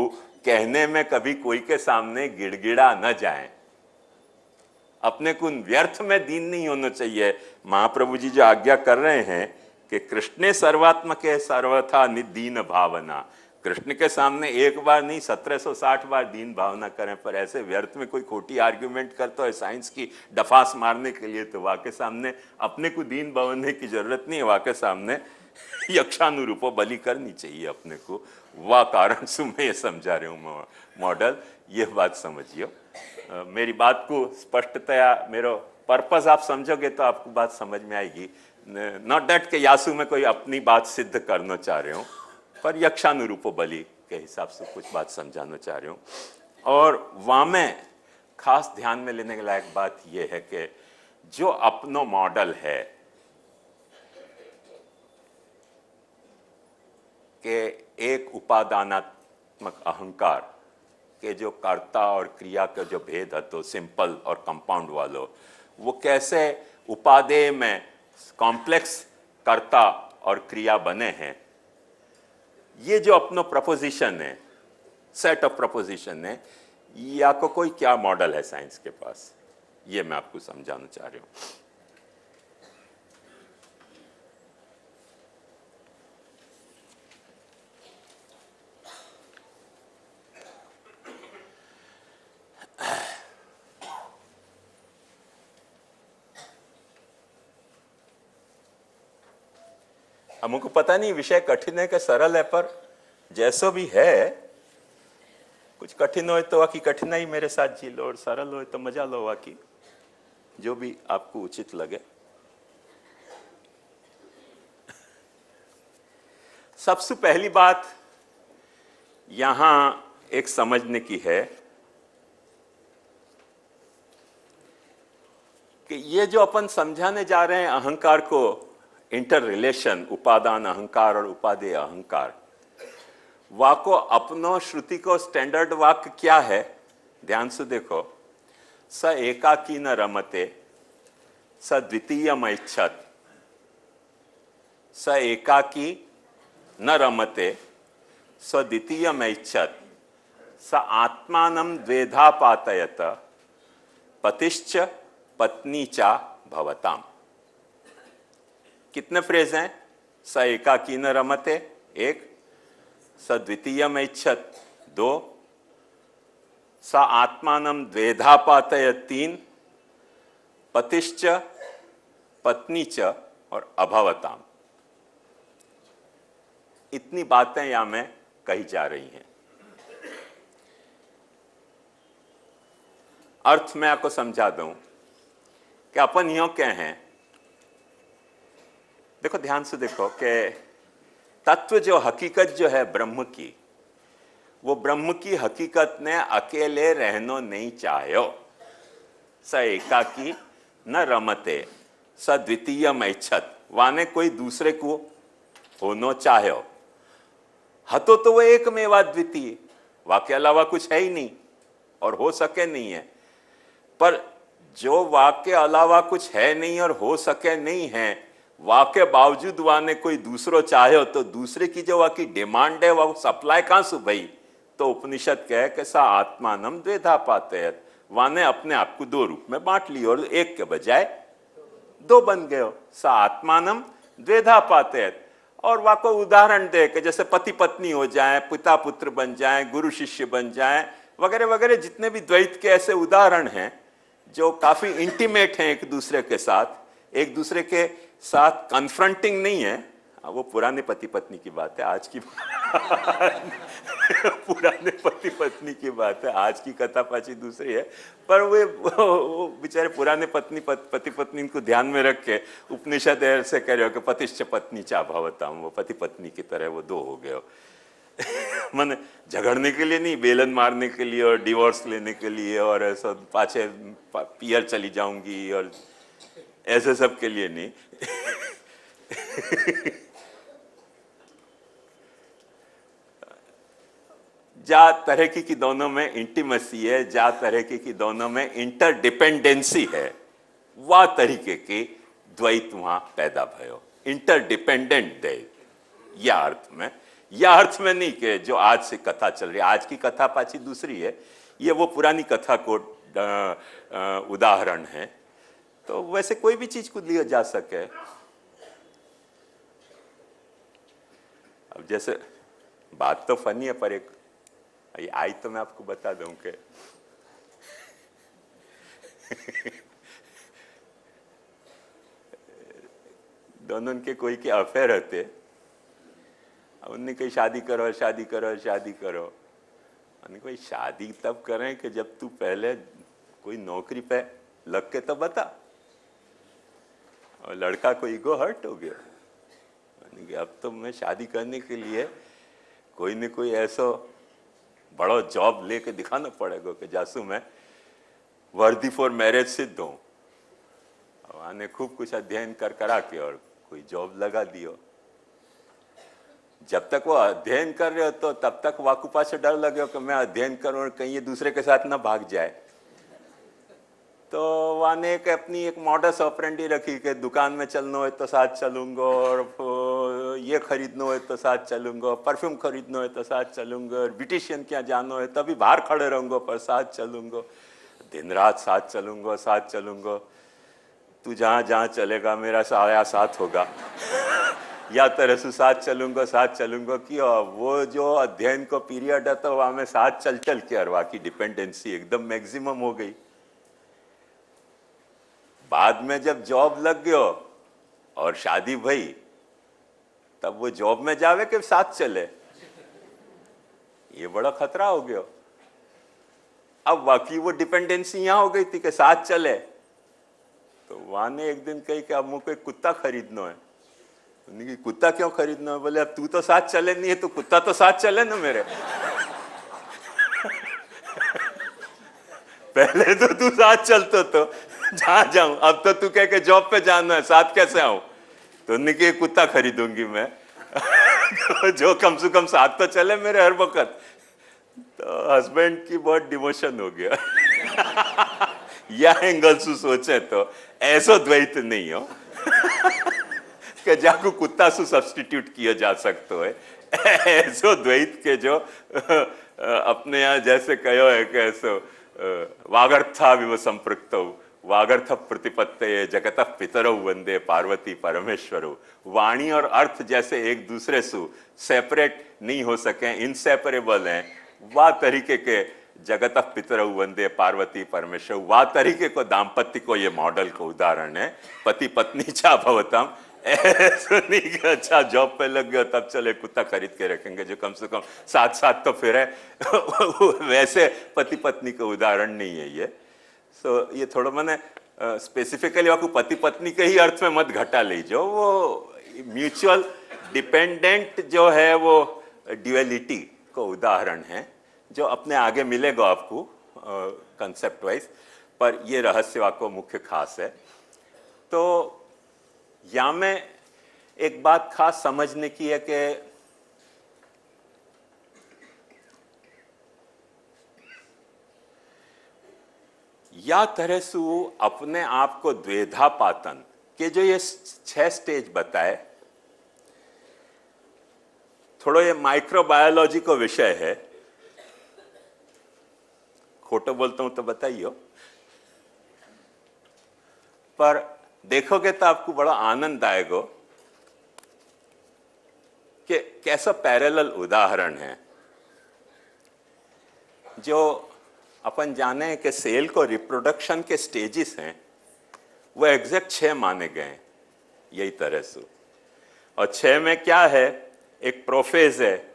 कहने में कभी कोई के सामने गिड़गिड़ा न जाए, अपने को व्यर्थ में दीन नहीं होना चाहिए। महाप्रभु जी जो आज्ञा कर रहे हैं कि कृष्णे सर्वात्मक है सर्वथा निदीन भावना, कृष्ण के सामने एक बार नहीं 1760 बार दीन भावना करें, पर ऐसे व्यर्थ में कोई खोटी आर्ग्यूमेंट करता है साइंस की डफास मारने के लिए, तो वाके सामने अपने को दीन भावने की जरूरत नहीं है, वाके सामने यक्षानुरूपो बलि करनी चाहिए अपने को। वह कारण से मैं ये समझा रही हूँ मॉडल, ये बात समझियो। मेरी बात को स्पष्टतया मेरा पर्पस आप समझोगे तो आपको बात समझ में आएगी। नॉट दैट के यासु में कोई अपनी बात सिद्ध करना चाह रहे हूँ, पर यक्षानुरूपो बलि के हिसाब से कुछ बात समझाना चाह रही हूँ। और वहाँ में खास ध्यान में लेने के लायक बात यह है कि जो अपनो मॉडल है कि एक उपादानात्मक अहंकार के जो कर्ता और क्रिया का जो भेद है तो सिंपल और कंपाउंड वालों, वो कैसे उपादेय में कॉम्प्लेक्स कर्ता और क्रिया बने हैं, ये जो अपना प्रपोजिशन है, सेट ऑफ प्रपोजिशन है, या को कोई क्या मॉडल है साइंस के पास, ये मैं आपको समझाना चाह रही हूं। हमको पता नहीं विषय कठिन है कि सरल है, पर जैसो भी है, कुछ कठिन हो तो वाकी कठिनाई मेरे साथ जी लो और सरल हो तो मजा लो वाकी, जो भी आपको उचित लगे। सबसे पहली बात यहां एक समझने की है कि ये जो अपन समझाने जा रहे हैं अहंकार को, इंटर रिलेशन, उपादान अहंकार और उपादेय अहंकार, वाको अपनो श्रुति को स्टैंडर्ड वाक्य क्या है? ध्यान से देखो, स एकाकी न रमते स द्वितीयमैच्छत्। स एकाकी न रमते स द्वितीयमैच्छत् स आत्मानं द्वेधा पातयत पतिश्च पत्नी चा भवताम। कितने फ्रेज हैं? स एकाकी न रमते एक, स द्वितीयमैच्छत् दो, स आत्मानं द्वेधा पातयत तीन, पतिश्च पत्नी च और अभवताम। इतनी बातें यहां में कही जा रही हैं। अर्थ मैं आपको समझा दूं कि अपन यूं कह हैं, देखो ध्यान से देखो कि तत्व जो हकीकत जो है ब्रह्म की, वो ब्रह्म की हकीकत ने अकेले रहनो नहीं चाह्यो। स एकाकी न रमते स द्वितीयमैच्छत्, वाने कोई दूसरे को होनो चाह्यो। हतो तो वो एकमेवा द्वितीय, वाके अलावा कुछ है ही नहीं और हो सके नहीं है। पर जो वाक्य अलावा कुछ है नहीं और हो सके नहीं है, वाक्य बावजूद वाने कोई दूसरो चाहे, तो दूसरे की जो वाकी डिमांड है वो सप्लाई कहां से भई? तो उपनिषद कहे कि सा आत्मानम द्वेधा पातयत, वाने अपने आप को दो रूप में बांट लियो और एक के बजाय दो बन गए। सा आत्मानम द्वेधा पातयत। और वाको उदाहरण दे कि जैसे पति पत्नी हो जाए, पिता पुत्र बन जाए, गुरु शिष्य बन जाए, वगैरह वगैरह। जितने भी द्वैत के ऐसे उदाहरण हैं जो काफी इंटीमेट हैं एक दूसरे के साथ, एक दूसरे के साथ कन्फ्रंटिंग नहीं है। वो पुराने पति पत्नी की बात है, आज की पुराने पति पत्नी की बात है, आज की कथा पाची दूसरी है। पर वो बेचारे पुराने पति पत्नी को ध्यान में रख के उपनिषद ऐसे कह रहे हो कि पतिश्च पत्नी चा भवताम, वो पति पत्नी की तरह वो दो हो गए हो। मन झगड़ने के लिए नहीं, बेलन मारने के लिए और डिवोर्स लेने के लिए और ऐसा पाछे पियर चली जाऊंगी और ऐसे सब के लिए नहीं। जा तरह की दोनों में इंटीमेसी है, जा तरह की दोनों में इंटरडिपेंडेंसी है, वह तरीके की द्वैत वहां पैदा भयो। इंटरडिपेंडेंट द्वैत, यह अर्थ में नहीं कि जो आज से कथा चल रही है, आज की कथा पाची दूसरी है, ये वो पुरानी कथा को उदाहरण है। तो वैसे कोई भी चीज को लिया जा सके। अब जैसे बात तो फनी है, पर एक आई तो मैं आपको बता दूं कि दोनों के कोई के अफेयर होते, उनने कही शादी करो शादी करो शादी करो। उन्होंने कही शादी तब करें कि जब तू पहले कोई नौकरी पे लग के तो बता। और लड़का को ईगो हर्ट हो गया, अब तो मैं शादी करने के लिए कोई न कोई ऐसा बड़ा जॉब लेके दिखाना पड़ेगा कि जासू मैं वर्दी फॉर मैरिज सिद्ध हूं। आने खूब कुछ अध्ययन करा के और कोई जॉब लगा दियो। जब तक वो अध्ययन कर रहे हो तो तब तक वाकुपा से डर लगे हो कि मैं अध्ययन करूं और कहीं ये दूसरे के साथ ना भाग जाए। तो वाने एक अपनी एक मॉडस ऑपरेंडी रखी कि दुकान में चलना हो तो साथ चलूंगा, और ये खरीदना हो तो साथ चलूंगा, परफ्यूम खरीदना हो तो साथ चलूंगा, और ब्यूटिशियन क्या जाना हो तभी बाहर खड़े रहूंगा पर साथ चलूंगा, दिन रात साथ चलूंगा साथ चलूंगा। तू जहाँ जहाँ चलेगा मेरा साया साथ होगा। या तरह से साथ चलूंगा कि वो जो अध्ययन को पीरियड है तो वहां में साथ चल के और वहां की डिपेंडेंसी एकदम मैक्सिमम हो गई। बाद में जब जॉब लग गयो और शादी भई, तब वो जॉब में जावे कि साथ चले, ये बड़ा खतरा हो गया। अब बाकी वो डिपेंडेंसी यहां हो गई थी कि साथ चले। तो वहां ने एक दिन कही कि अब मुझे कुत्ता खरीदना है। उन्होंने कहा कुत्ता क्यों खरीदना है? बोले अब तू तो साथ चले नहीं है तो कुत्ता तो साथ चले ना मेरे। पहले तो तू साथ चलतो तो जहां जाऊं, अब तो तू कह के जॉब पे जाना है, साथ कैसे आऊं? तो उन्होंने कहा कुत्ता खरीदूंगी मैं। जो कम से कम साथ तो चले मेरे हर वक्त। तो हस्बैंड की बहुत डिवोशन हो गया। या एंगल से सोचे तो ऐसो द्वैत नहीं हो कि जाकू कुत्ता से सब्स्टिट्यूट किया जा सकता है। ऐसो द्वैत के जो अपने यहाँ जैसे कहो है कि ऐसो वागर्था विव संपृक्त वागर्थ प्रतिपत्ते जगत पितरौ वंदे पार्वती परमेश्वरो। वाणी और अर्थ जैसे एक दूसरे से सेपरेट नहीं हो सके, इनसेपरेबल हैं, वा तरीके के जगत पितरौ वंदे पार्वती परमेश्वर, वा तरीके को दाम्पत्य को ये मॉडल को उदाहरण है। पति पत्नी चा भवतम, ऐसा नहीं कि अच्छा जॉब पे लग गया तब चले कुत्ता खरीद के रखेंगे जो कम से कम साथ साथ तो फिर है। वैसे पति पत्नी का उदाहरण नहीं है ये। सो ये थोड़ा मैंने स्पेसिफिकली आपको पति पत्नी के ही अर्थ में मत घटा लीजिए, वो म्यूचुअल डिपेंडेंट जो है वो ड्यूअलिटी को उदाहरण है जो अपने आगे मिलेगा आपको कंसेप्ट वाइज, पर ये रहस्य आपको मुख्य खास है। तो यहाँ में एक बात खास समझने की है कि या तरह से अपने आप को द्वेधा पातन के जो ये 6 स्टेज बताए, थोड़ा ये माइक्रोबायोलॉजी का विषय है, खोटो बोलता हूं तो बताइए, पर देखोगे तो आपको बड़ा आनंद आएगा कि कैसा पैरेलल उदाहरण है। जो अपन जाने हैं कि सेल को रिप्रोडक्शन के स्टेजेस हैं वो एग्जैक्ट 6 माने गए यही तरह से। और 6 में क्या है, एक प्रोफेज है,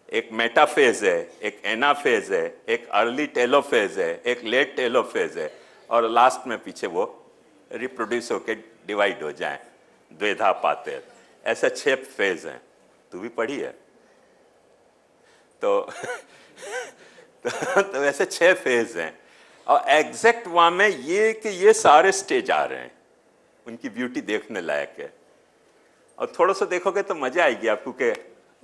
एक मेटाफेज है, एक एनाफेज है, एक अर्ली टेलोफेज है, एक लेट टेलोफेज है, और लास्ट में पीछे वो रिप्रोड्यूस होके डिवाइड हो जाए, द्वेधा पाते। ऐसे 6 फेज हैं, तू भी पढ़ी है तो तो वैसे 6 फेज हैं। और एग्जैक्ट वहां में ये कि ये सारे स्टेज आ रहे हैं, उनकी ब्यूटी देखने लायक है। और थोड़ा सा देखोगे तो मजा आएगी आपको कि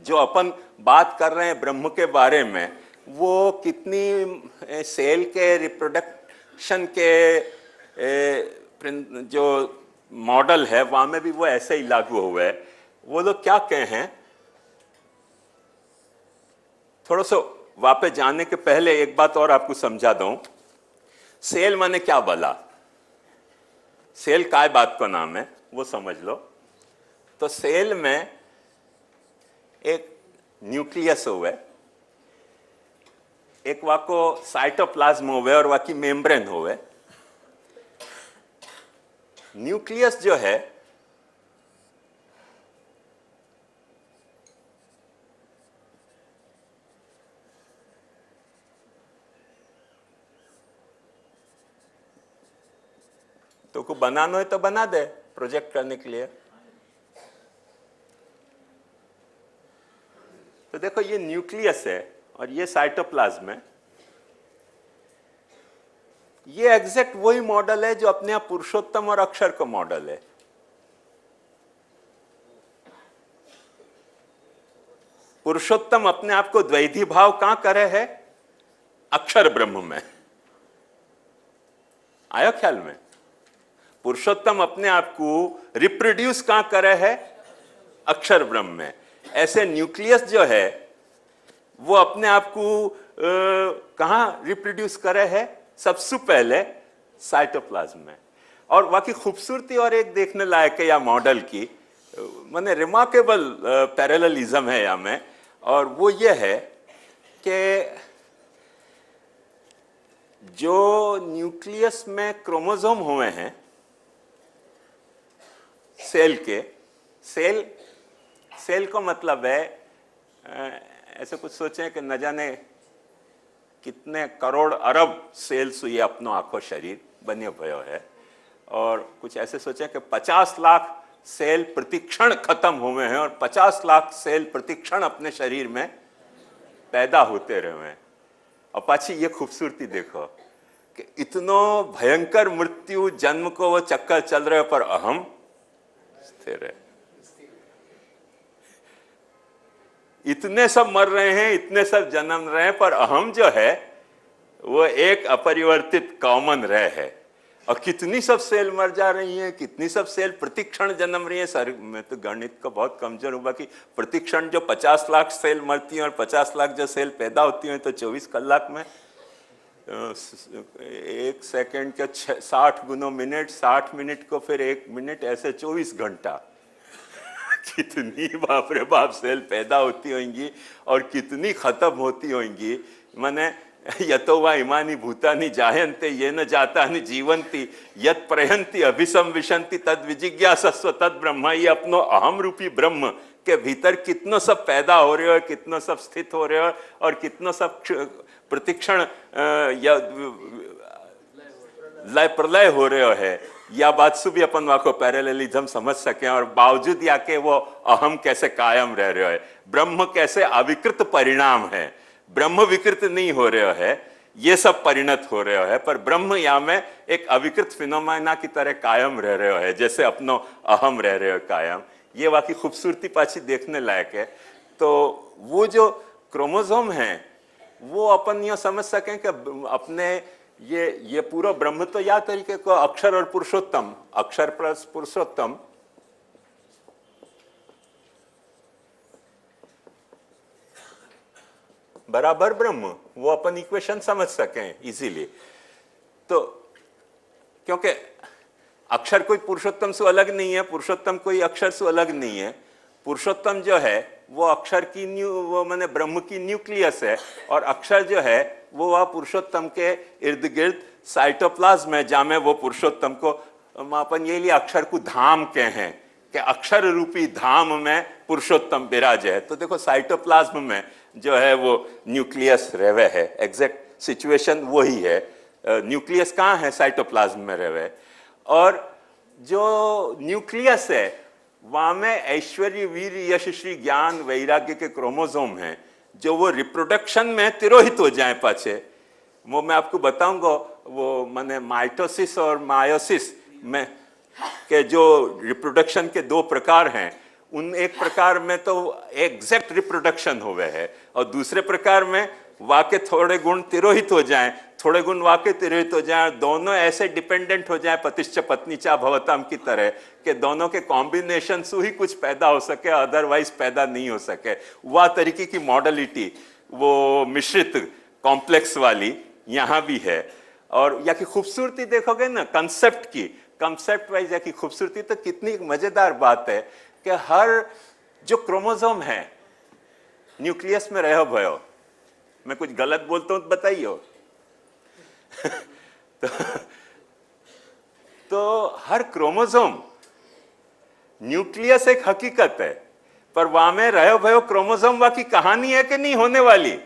जो अपन बात कर रहे हैं ब्रह्म के बारे में, वो कितनी सेल के रिप्रोडक्शन के जो मॉडल है वहां में भी वो ऐसे ही लागू हुआ है। वो लोग क्या कहे हैं, थोड़ा सा वापस जाने के पहले एक बात और आपको समझा दूं। सेल माने क्या बोला, सेल काय बात का नाम है वो समझ लो। तो सेल में एक न्यूक्लियस हुआ, एक वाको साइटोप्लाज्म हुआ और वाकी मेम्ब्रेन हुआ। न्यूक्लियस जो है तो को बनाना है तो बना दे प्रोजेक्ट करने के लिए। तो देखो ये न्यूक्लियस है और ये साइटोप्लाज्म है। ये एग्जैक्ट वही मॉडल है जो अपने आप पुरुषोत्तम और अक्षर का मॉडल है। पुरुषोत्तम अपने आप को द्वैधी भाव कहां करे है, अक्षर ब्रह्म में। आया ख्याल में? पुरुषोत्तम अपने आप को रिप्रोड्यूस कहां करे है, अक्षर ब्रह्म में। ऐसे न्यूक्लियस जो है वो अपने आप को कहां रिप्रोड्यूस करे है, सबसे पहले साइटोप्लाज्म में। और बाकी खूबसूरती और एक देखने लायक है या मॉडल की, माने रिमार्केबल पैरेललिज्म है या में, और वो ये है कि जो न्यूक्लियस में क्रोमोसोम हुए हैं सेल के, सेल को मतलब है ऐसे कुछ सोचें कि न जाने कितने करोड़ अरब सेल्स ये अपनो आखो शरीर बने भयो है, और कुछ ऐसे सोचें कि 50 लाख सेल प्रतिक्षण खत्म हुए हैं और 50 लाख सेल प्रतिक्षण अपने शरीर में पैदा होते रहे हैं। और पाछी ये खूबसूरती देखो कि इतनो भयंकर मृत्यु जन्म को वो चक्कर चल रहे पर अहम स्थिर है। इतने सब मर रहे हैं, इतने सब जन्म रहे हैं, पर अहम जो है वो एक अपरिवर्तित कॉमन रह है। और कितनी सब सेल मर जा रही हैं, कितनी सब सेल प्रतिक्षण जन्म रही हैं। सर मैं तो गणित का बहुत कमजोर हूँ, बाकी प्रतिक्षण जो 50 लाख सेल मरती हैं और 50 लाख जो सेल पैदा होती हैं, तो 24 कलाक में 1 सेकंड के 60 गुना मिनट, 60 मिनट को फिर 1 मिनट, ऐसे 24 घंटा। कितनी बाप रे बाप सेल पैदा होती होंगी और कितनी खत्म होती होंगी। माने यतो वा इमानी भूतानि जायन्ते ये न जातानि जीवंती यत प्रयंती अभिसंविशंति तद विजिज्ञासस्व तद ब्रह्म। ये अपनो अहम रूपी ब्रह्म के भीतर कितनो सब पैदा हो रहे हो, कितनो सब स्थित हो रहे हो और कितनो सब प्रतिक्षण या लय प्रलय हो रहे है। या बात से भी अपन वाको पैरेललिज्म समझ सके और बावजूद या के वो अहम कैसे कायम रह रहे है, ब्रह्म कैसे अविकृत परिणाम है, ब्रह्म विकृत नहीं हो रहे है, ये सब परिणत हो रहे है, पर ब्रह्म यहाँ में एक अविकृत फिनोमेना की तरह कायम रह रहे है, जैसे अपनो अहम रह रहे हो कायम। ये वाकई खूबसूरती पाची देखने लायक है। तो वो जो क्रोमोसोम है वो अपन ये समझ सकें कि अपने ये पूरा ब्रह्म तो या तरीके को अक्षर और पुरुषोत्तम, अक्षर प्लस पुरुषोत्तम, बराबर ब्रह्म, वो अपन इक्वेशन समझ सकें इजीली। तो क्योंकि अक्षर कोई पुरुषोत्तम से अलग नहीं है, पुरुषोत्तम कोई अक्षर से अलग नहीं है। पुरुषोत्तम जो है वो अक्षर की वो माने ब्रह्म की न्यूक्लियस है, और अक्षर जो है वो वह पुरुषोत्तम के इर्द गिर्द साइटोप्लाज्म है, जहाँ में वो पुरुषोत्तम को अपन ये लिए अक्षर को धाम के हैं कि अक्षर रूपी धाम में पुरुषोत्तम विराज है। तो देखो साइटोप्लाज्म में जो है वो न्यूक्लियस रहवे है, एग्जैक्ट सिचुएशन वही है। न्यूक्लियस कहाँ है? साइटोप्लाज्म में रहवे। और जो न्यूक्लियस है वहाँ में ऐश्वर्य वीर यश श्री ज्ञान वैराग्य के क्रोमोसोम हैं, जो वो रिप्रोडक्शन में तिरोहित हो जाए पाछे। वो मैं आपको बताऊंगा, वो माने माइटोसिस और मायोसिस में के जो रिप्रोडक्शन के 2 प्रकार हैं, उन एक प्रकार में तो एग्जैक्ट रिप्रोडक्शन हुए है, और दूसरे प्रकार में वाके थोड़े गुण तिरोहित हो जाएं, थोड़े गुण वाके तिरोहित हो जाएं, दोनों ऐसे डिपेंडेंट हो जाएं पतिश्च पत्नीचा भवताम की तरह कि दोनों के कॉम्बिनेशन से ही कुछ पैदा हो सके, अदरवाइज पैदा नहीं हो सके। वह तरीके की मॉडलिटी वो मिश्रित कॉम्प्लेक्स वाली यहाँ भी है। और या की खूबसूरती देखोगे ना कंसेप्ट की, कंसेप्ट वाइज या की खूबसूरती, तो कितनी मजेदार बात है कि हर जो क्रोमोसोम है न्यूक्लियस में रहो भयो। मैं कुछ गलत बोलता हूं तो बताइए। तो हर क्रोमोसोम न्यूक्लियस एक हकीकत है, पर वहां में रहो भयो क्रोमोसोम वहां की कहानी है कि नहीं होने वाली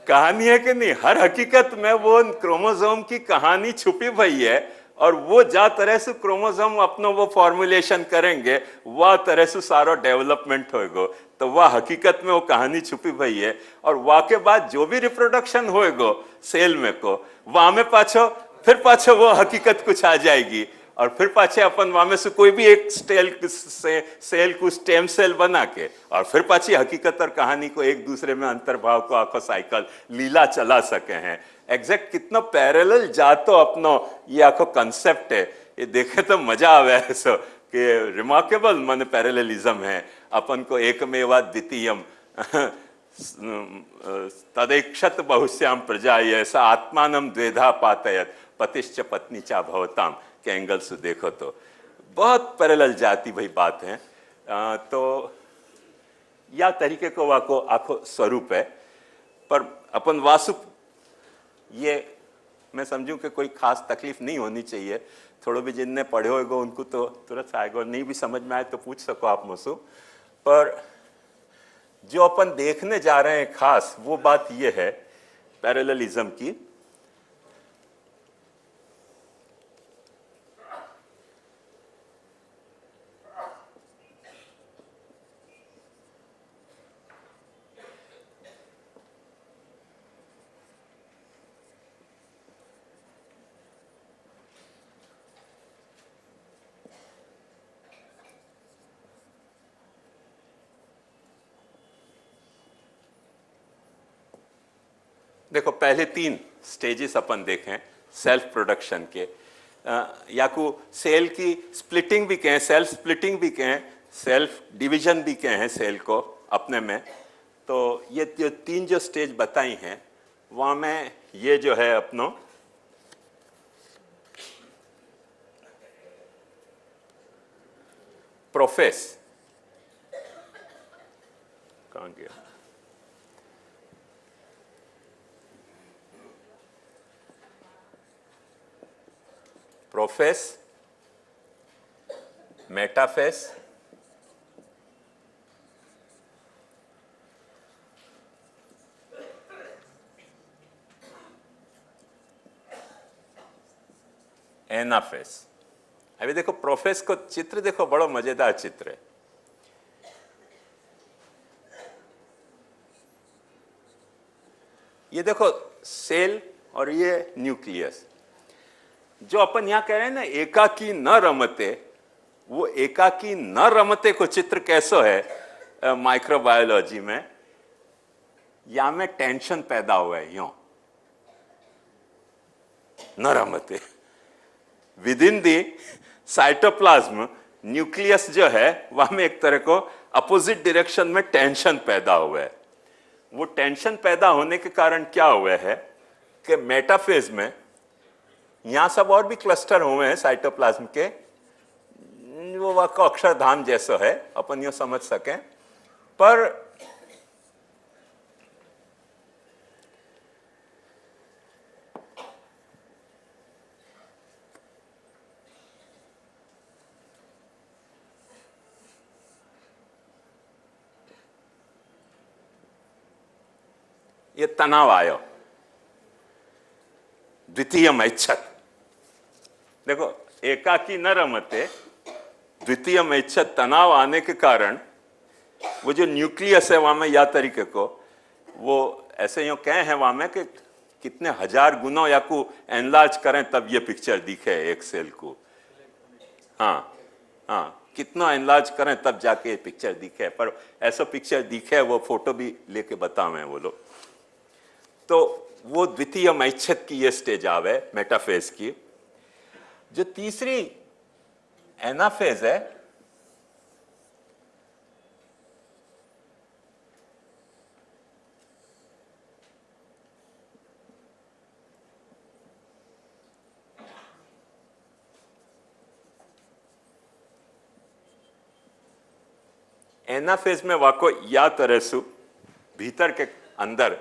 कहानी है कि नहीं? हर हकीकत में वो क्रोमोसोम की कहानी छुपी हुई है, और वो जा तरह से क्रोमोसोम अपनो वो फॉर्मुलेशन करेंगे, वह तरह से सारा डेवलपमेंट होएगा। तो वह हकीकत में वो कहानी छुपी हुई है, और वह के बाद जो भी रिप्रोडक्शन होएगा सेल में को, वहां में पाछो फिर पाछो वो हकीकत कुछ आ जाएगी, और फिर पाछे अपन वहां में से कोई भी एक सेल को स्टेम सेल बना के, और फिर पाछी हकीकत और कहानी को एक दूसरे में अंतर्भाव को आखो साइकिल लीला चला सके हैं। एग्जैक्ट कितना पैरेलल जातो अपनो ये आखो कंसेप्ट है, ये देखे तो मजा आवे ऐसा कि रिमार्केबल माने पैरेललिज्म है। अपन को एकमेवा द्वितीयम तदैक्षत बहुश्याम प्रजा ऐसा आत्मानम द्वेधा पातयत पतिश्च पत्नीचा भवताम के एंगल से देखो तो बहुत पैरेलल जाती भाई बात है। तो या तरीके को वाको आखो स्वरूप है, पर अपन वासु ये मैं समझूं कि कोई खास तकलीफ नहीं होनी चाहिए। थोड़ा भी जिनने पढ़े होगा उनको तो तुरंत आएगा, नहीं भी समझ में आए तो पूछ सको आप मुझसे। पर जो अपन देखने जा रहे हैं खास वो बात ये है पैरेललिज्म की, देखो पहले 3 स्टेजेस अपन देखें सेल्फ प्रोडक्शन के, या को सेल की स्प्लिटिंग भी कहें, सेल्फ स्प्लिटिंग भी कहें, सेल्फ डिवीजन भी कहें सेल को अपने में। तो ये जो 3 जो स्टेज बताई हैं वहाँ में ये जो है अपनो प्रोफेस, कहाँ गया, प्रोफेस, मेटाफेस, एनाफेस। अभी देखो प्रोफेस को चित्र देखो, बड़ा मजेदार चित्र है। ये देखो सेल और ये न्यूक्लियस। जो अपन यहां कह रहे हैं ना एकाकी न रमते, वो एकाकी न रमते को चित्र कैसो है माइक्रोबायोलॉजी में, या में टेंशन पैदा हुआ है यो न रमते with in the cytoplasm. Nucleus जो है वहां में एक तरह को अपोजिट डायरेक्शन में टेंशन पैदा हुआ है। वो टेंशन पैदा होने के कारण क्या हुआ है कि मेटाफेज में यहां सब और भी क्लस्टर हुए हैं साइटोप्लाज्म के, वो वाका अक्षरधाम जैसा है अपन यो समझ सकें। पर ये तनाव आयो, द्वितीय मैच्छत। देखो एकाकी न रमते, द्वितीय मैच्छत तनाव आने के कारण वो जो न्यूक्लियस है वहां में या तरीके को वो ऐसे यूं कहे हैं वहां में कि कितने हजार गुना या को एनलार्ज करें तब ये पिक्चर दिखे एक सेल को। हाँ हाँ, कितना एनलार्ज करें तब जाके पिक्चर दिखे, पर ऐसा पिक्चर दिखे वो फोटो भी लेके बतावे वो लोग। तो वो द्वितीय मैच्छत की ये स्टेज आवे मेटाफेज की। जो तीसरी एनाफेज है, एनाफेज में वाको या तरह सु भीतर के अंदर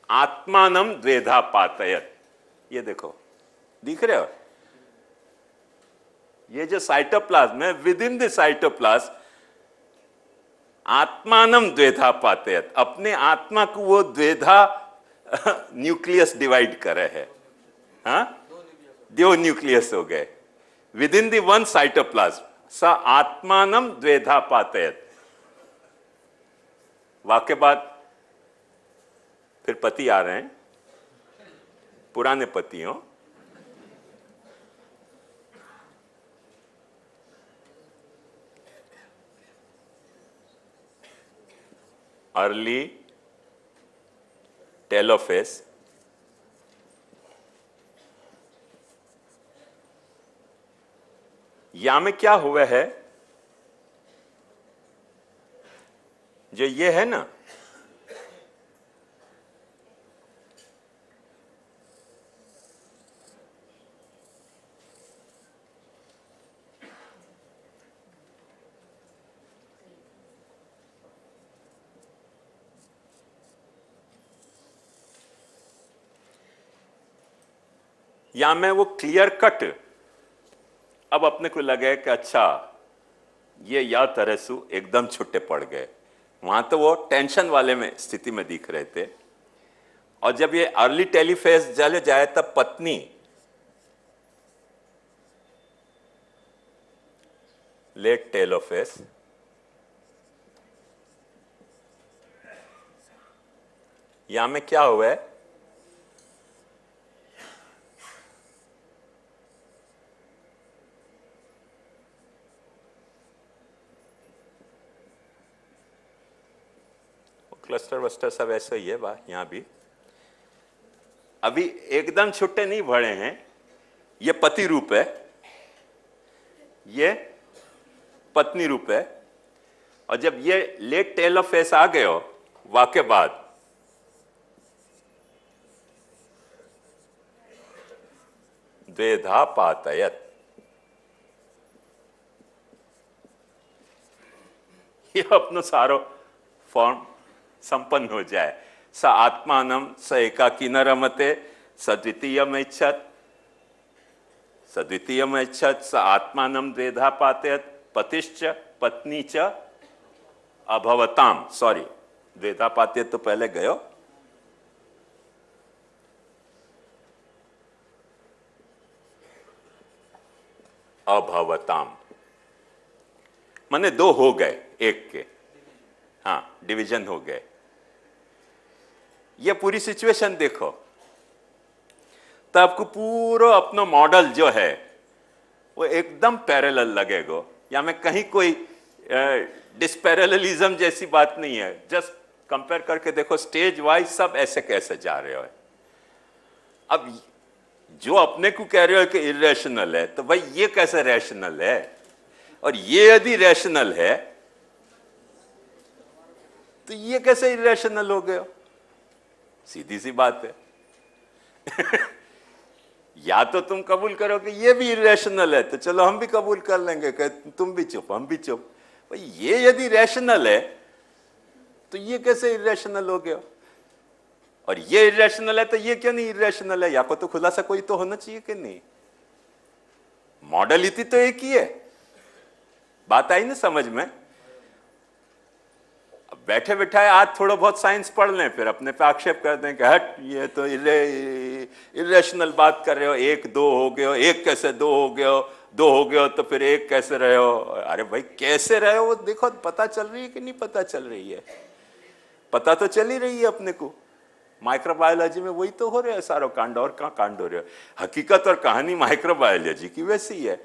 आत्मानम द्वेधा पातयत, ये देखो दिख रहे हो, ये जो साइटोप्लाज्म है विद इन द साइटोप्लाज्म आत्मानम द्वेधा पातयत, अपने आत्मा को वो द्वेधा न्यूक्लियस डिवाइड करे है। हाँ, दो न्यूक्लियस हो गए with in the one cytoplasm, स आत्मानम द्वेधा पातयत। वाक्य बाद फिर पति आ रहे हैं, पुराने पति हो, अर्ली टेलोफेस, या में क्या हुआ है, जो ये है ना या में वो क्लियर कट अब अपने को लगे कि अच्छा ये या तरसु एकदम छुट्टे पड़ गए। वहां तो वो टेंशन वाले में स्थिति में दिख रहे थे, और जब ये अर्ली टेलीफेज चले जाए तब पत्नी लेट टेलोफेस, यहां में क्या हुआ है, क्लस्टर वस्टर सब ऐसा ही है यहाँ भी। अभी एकदम छुट्टे नहीं भरे हैं। ये पति रूप है, ये पत्नी रूप है। और जब ये लेट टेल ऑफ फेस आ गए हो वाक्य बाद, द्वेधा पातयत, ये अपनो सारो फॉर्म संपन्न हो जाए। स आत्मानम स एकाकी न रमते सद्वितीयम इच्छत, सद्वितीयम इच्छत स आत्मानम द्वेधा पातयत पतिश्च पत्नी च अभवताम। सॉरी, द्वेधा पातयत तो पहले गयो। अभवताम माने दो हो गए एक के, हाँ डिवीजन हो गए। ये पूरी सिचुएशन देखो तो आपको पूरा अपना मॉडल जो है वो एकदम पैरेलल लगेगा। या में कहीं कोई डिस्पैरेललिज्म जैसी बात नहीं है। जस्ट कंपेयर करके देखो, स्टेज वाइज सब ऐसे कैसे जा रहे हो। अब जो अपने को कह रहे हो कि इरेशनल है, तो भाई ये कैसे रैशनल है? और ये यदि रैशनल है तो ये कैसे इरेशनल हो गए? सीधी सी बात है। या तो तुम कबूल करो कि ये भी इरेशनल है, तो चलो हम भी कबूल कर लेंगे कि तुम भी चुप हम भी चुप। भाई ये यदि रैशनल है तो ये कैसे इरेशनल हो गया? और ये इरेशनल है तो ये क्यों नहीं इरेशनल है? या को तो खुलासा कोई तो होना चाहिए कि नहीं? मॉडलिटी तो एक ही है। बात आई ना समझ में? बैठे बैठाए आज थोड़ा बहुत साइंस पढ़ लें, फिर अपने पे आक्षेप कर दें कि हट ये तो इरेशनल बात कर रहे हो। एक दो हो गए हो, एक कैसे दो हो गए हो, दो हो गए हो तो फिर एक कैसे रहे हो? अरे भाई कैसे रहे हो वो देखो, पता चल रही है कि नहीं पता चल रही है? पता तो चल ही रही है अपने को। माइक्रोबायोलॉजी में वही तो हो रहा है सारो कांड, और कहाँ कांड हो रहा है? हकीकत और कहानी माइक्रोबायोलॉजी की वैसी है।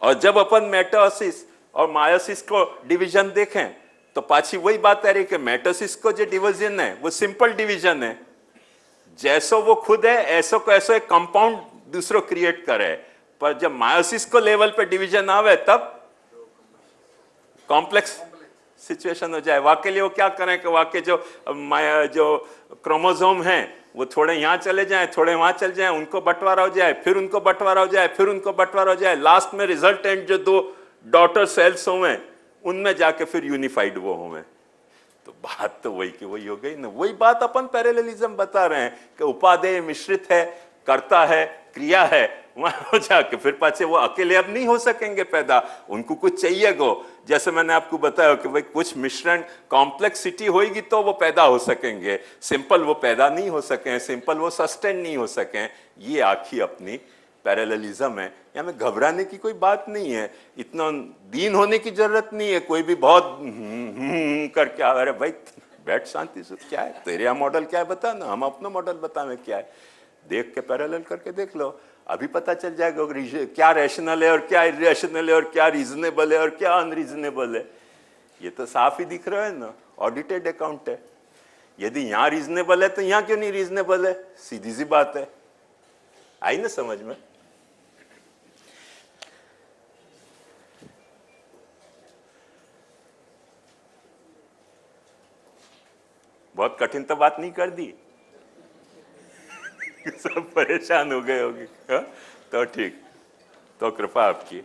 और जब अपन मेटासिस और मायोसिस को डिवीजन देखें तो पाछी वही बात आ रही कि मेटासिस को जो डिवीजन है वो सिंपल डिवीजन है। जैसो वो खुद है ऐसो को ऐसो एक कंपाउंड दूसरो क्रिएट करे। पर जब मायोसिस को लेवल पे डिवीजन आवे तब कॉम्प्लेक्स सिचुएशन हो जाए। वाकई लिए वो क्या करें कि वाकई जो क्रोमोसोम हैं वो थोड़े यहाँ चले जाएं, थोड़े वहां चले जाएं, उनको बंटवारा हो जाए, फिर उनको बंटवारा हो जाए, फिर उनको बंटवारा हो जाए, लास्ट में रिजल्टेंट जो दो डॉटर सेल्स हों उनमें जाके फिर यूनिफाइड वो हों। तो बात तो वही की वही हो गई ना। वही बात अपन पैरेललिज्म बता रहे हैं कि उपादेय मिश्रित है, कर्ता है, क्रिया है। वहां हो जाके फिर पाछे वो अकेले अब नहीं हो सकेंगे पैदा, उनको कुछ चाहिए गो। जैसे मैंने आपको बताया कि भाई कुछ मिश्रण कॉम्प्लेक्सिटी होगी तो वो पैदा हो सकेंगे, सिंपल वो पैदा नहीं हो सके, सिंपल वो सस्टेन नहीं हो सके। ये आखी अपनी पैरेललिज्म है। या में घबराने की कोई बात नहीं है, इतना दीन होने की जरूरत नहीं है। कोई भी बहुत करके आ रहे भाई बैठ शांति से, क्या है तेरे यहाँ मॉडल क्या है बता ना, हम अपना मॉडल बतावे क्या है। देख के पैरेलल करके देख लो, अभी पता चल जाएगा क्या रैशनल है और क्या इरेशनल है और क्या रीजनेबल है और क्या अनरीजनेबल है। ये तो साफ ही दिख रहा है ना, ऑडिटेड अकाउंट है। यदि यहाँ रीजनेबल है तो यहाँ क्यों नहीं रीजनेबल है? सीधी सी बात है। आई ना समझ में? बहुत कठिन तो बात नहीं कर दी। सब परेशान हो गए होंगे। हाँ? तो ठीक, तो कृपा आपकी।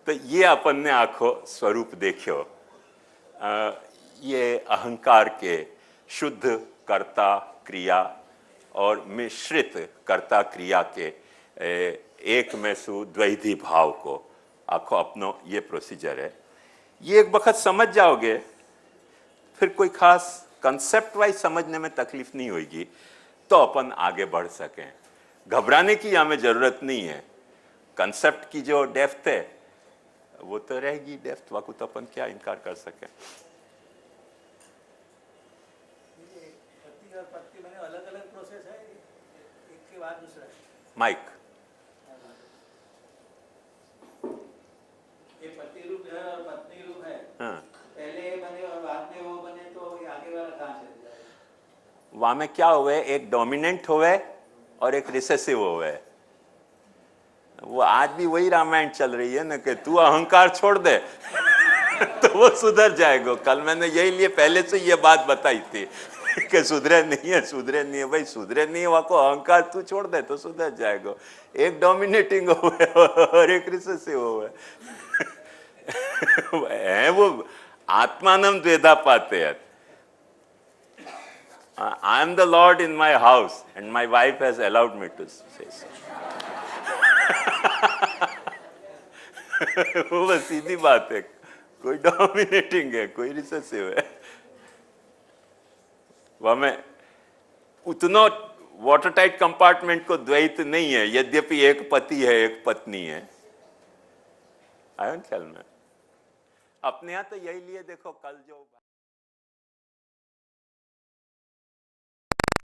तो ये अपन ने आंखों स्वरूप देखो। ये अहंकार के शुद्ध कर्ता क्रिया और मिश्रित कर्ता क्रिया के एक में सु द्वैधी भाव को आंखों अपनो ये प्रोसीजर है। ये एक वक्त समझ जाओगे फिर कोई खास कंसेप्ट वाइज समझने में तकलीफ नहीं होगी, तो अपन आगे बढ़ सकें। घबराने की हमें जरूरत नहीं है। कंसेप्ट की जो डेप्थ है वो तो रहेगी डेप्थ, वाकू तो अपन क्या इनकार कर सकें। अलग अलग प्रोसेस है, एक के बाद दूसरा। माइक वहां में क्या हुए, एक डोमिनेंट हुए और एक रिसेसिव हुए। वो आज भी वही रामायण चल रही है ना कि तू अहंकार छोड़ दे तो वो सुधर जाएगा। कल मैंने यही लिए पहले से ये बात बताई थी कि सुधरे नहीं है, सुधरे नहीं है। भाई सुधरे नहीं है, वहां को अहंकार तू छोड़ दे तो सुधर जाएगा। एक डोमिनेटिंग हुए और एक रिसेसिव हुए है। वो आत्मानम द्वेधा पाते हैं। I am the Lord in my house and my wife has allowed me to say so. वो बस सीधी बात है, कोई डोमिनेटिंग है, कोई रिसेसिव है। वह में उतना वाटर टाइट कंपार्टमेंट को द्वैत नहीं है, यद्यपि एक पति है एक पत्नी है। आया ख्याल में? अपने यहाँ तो यही लिए देखो, कल जो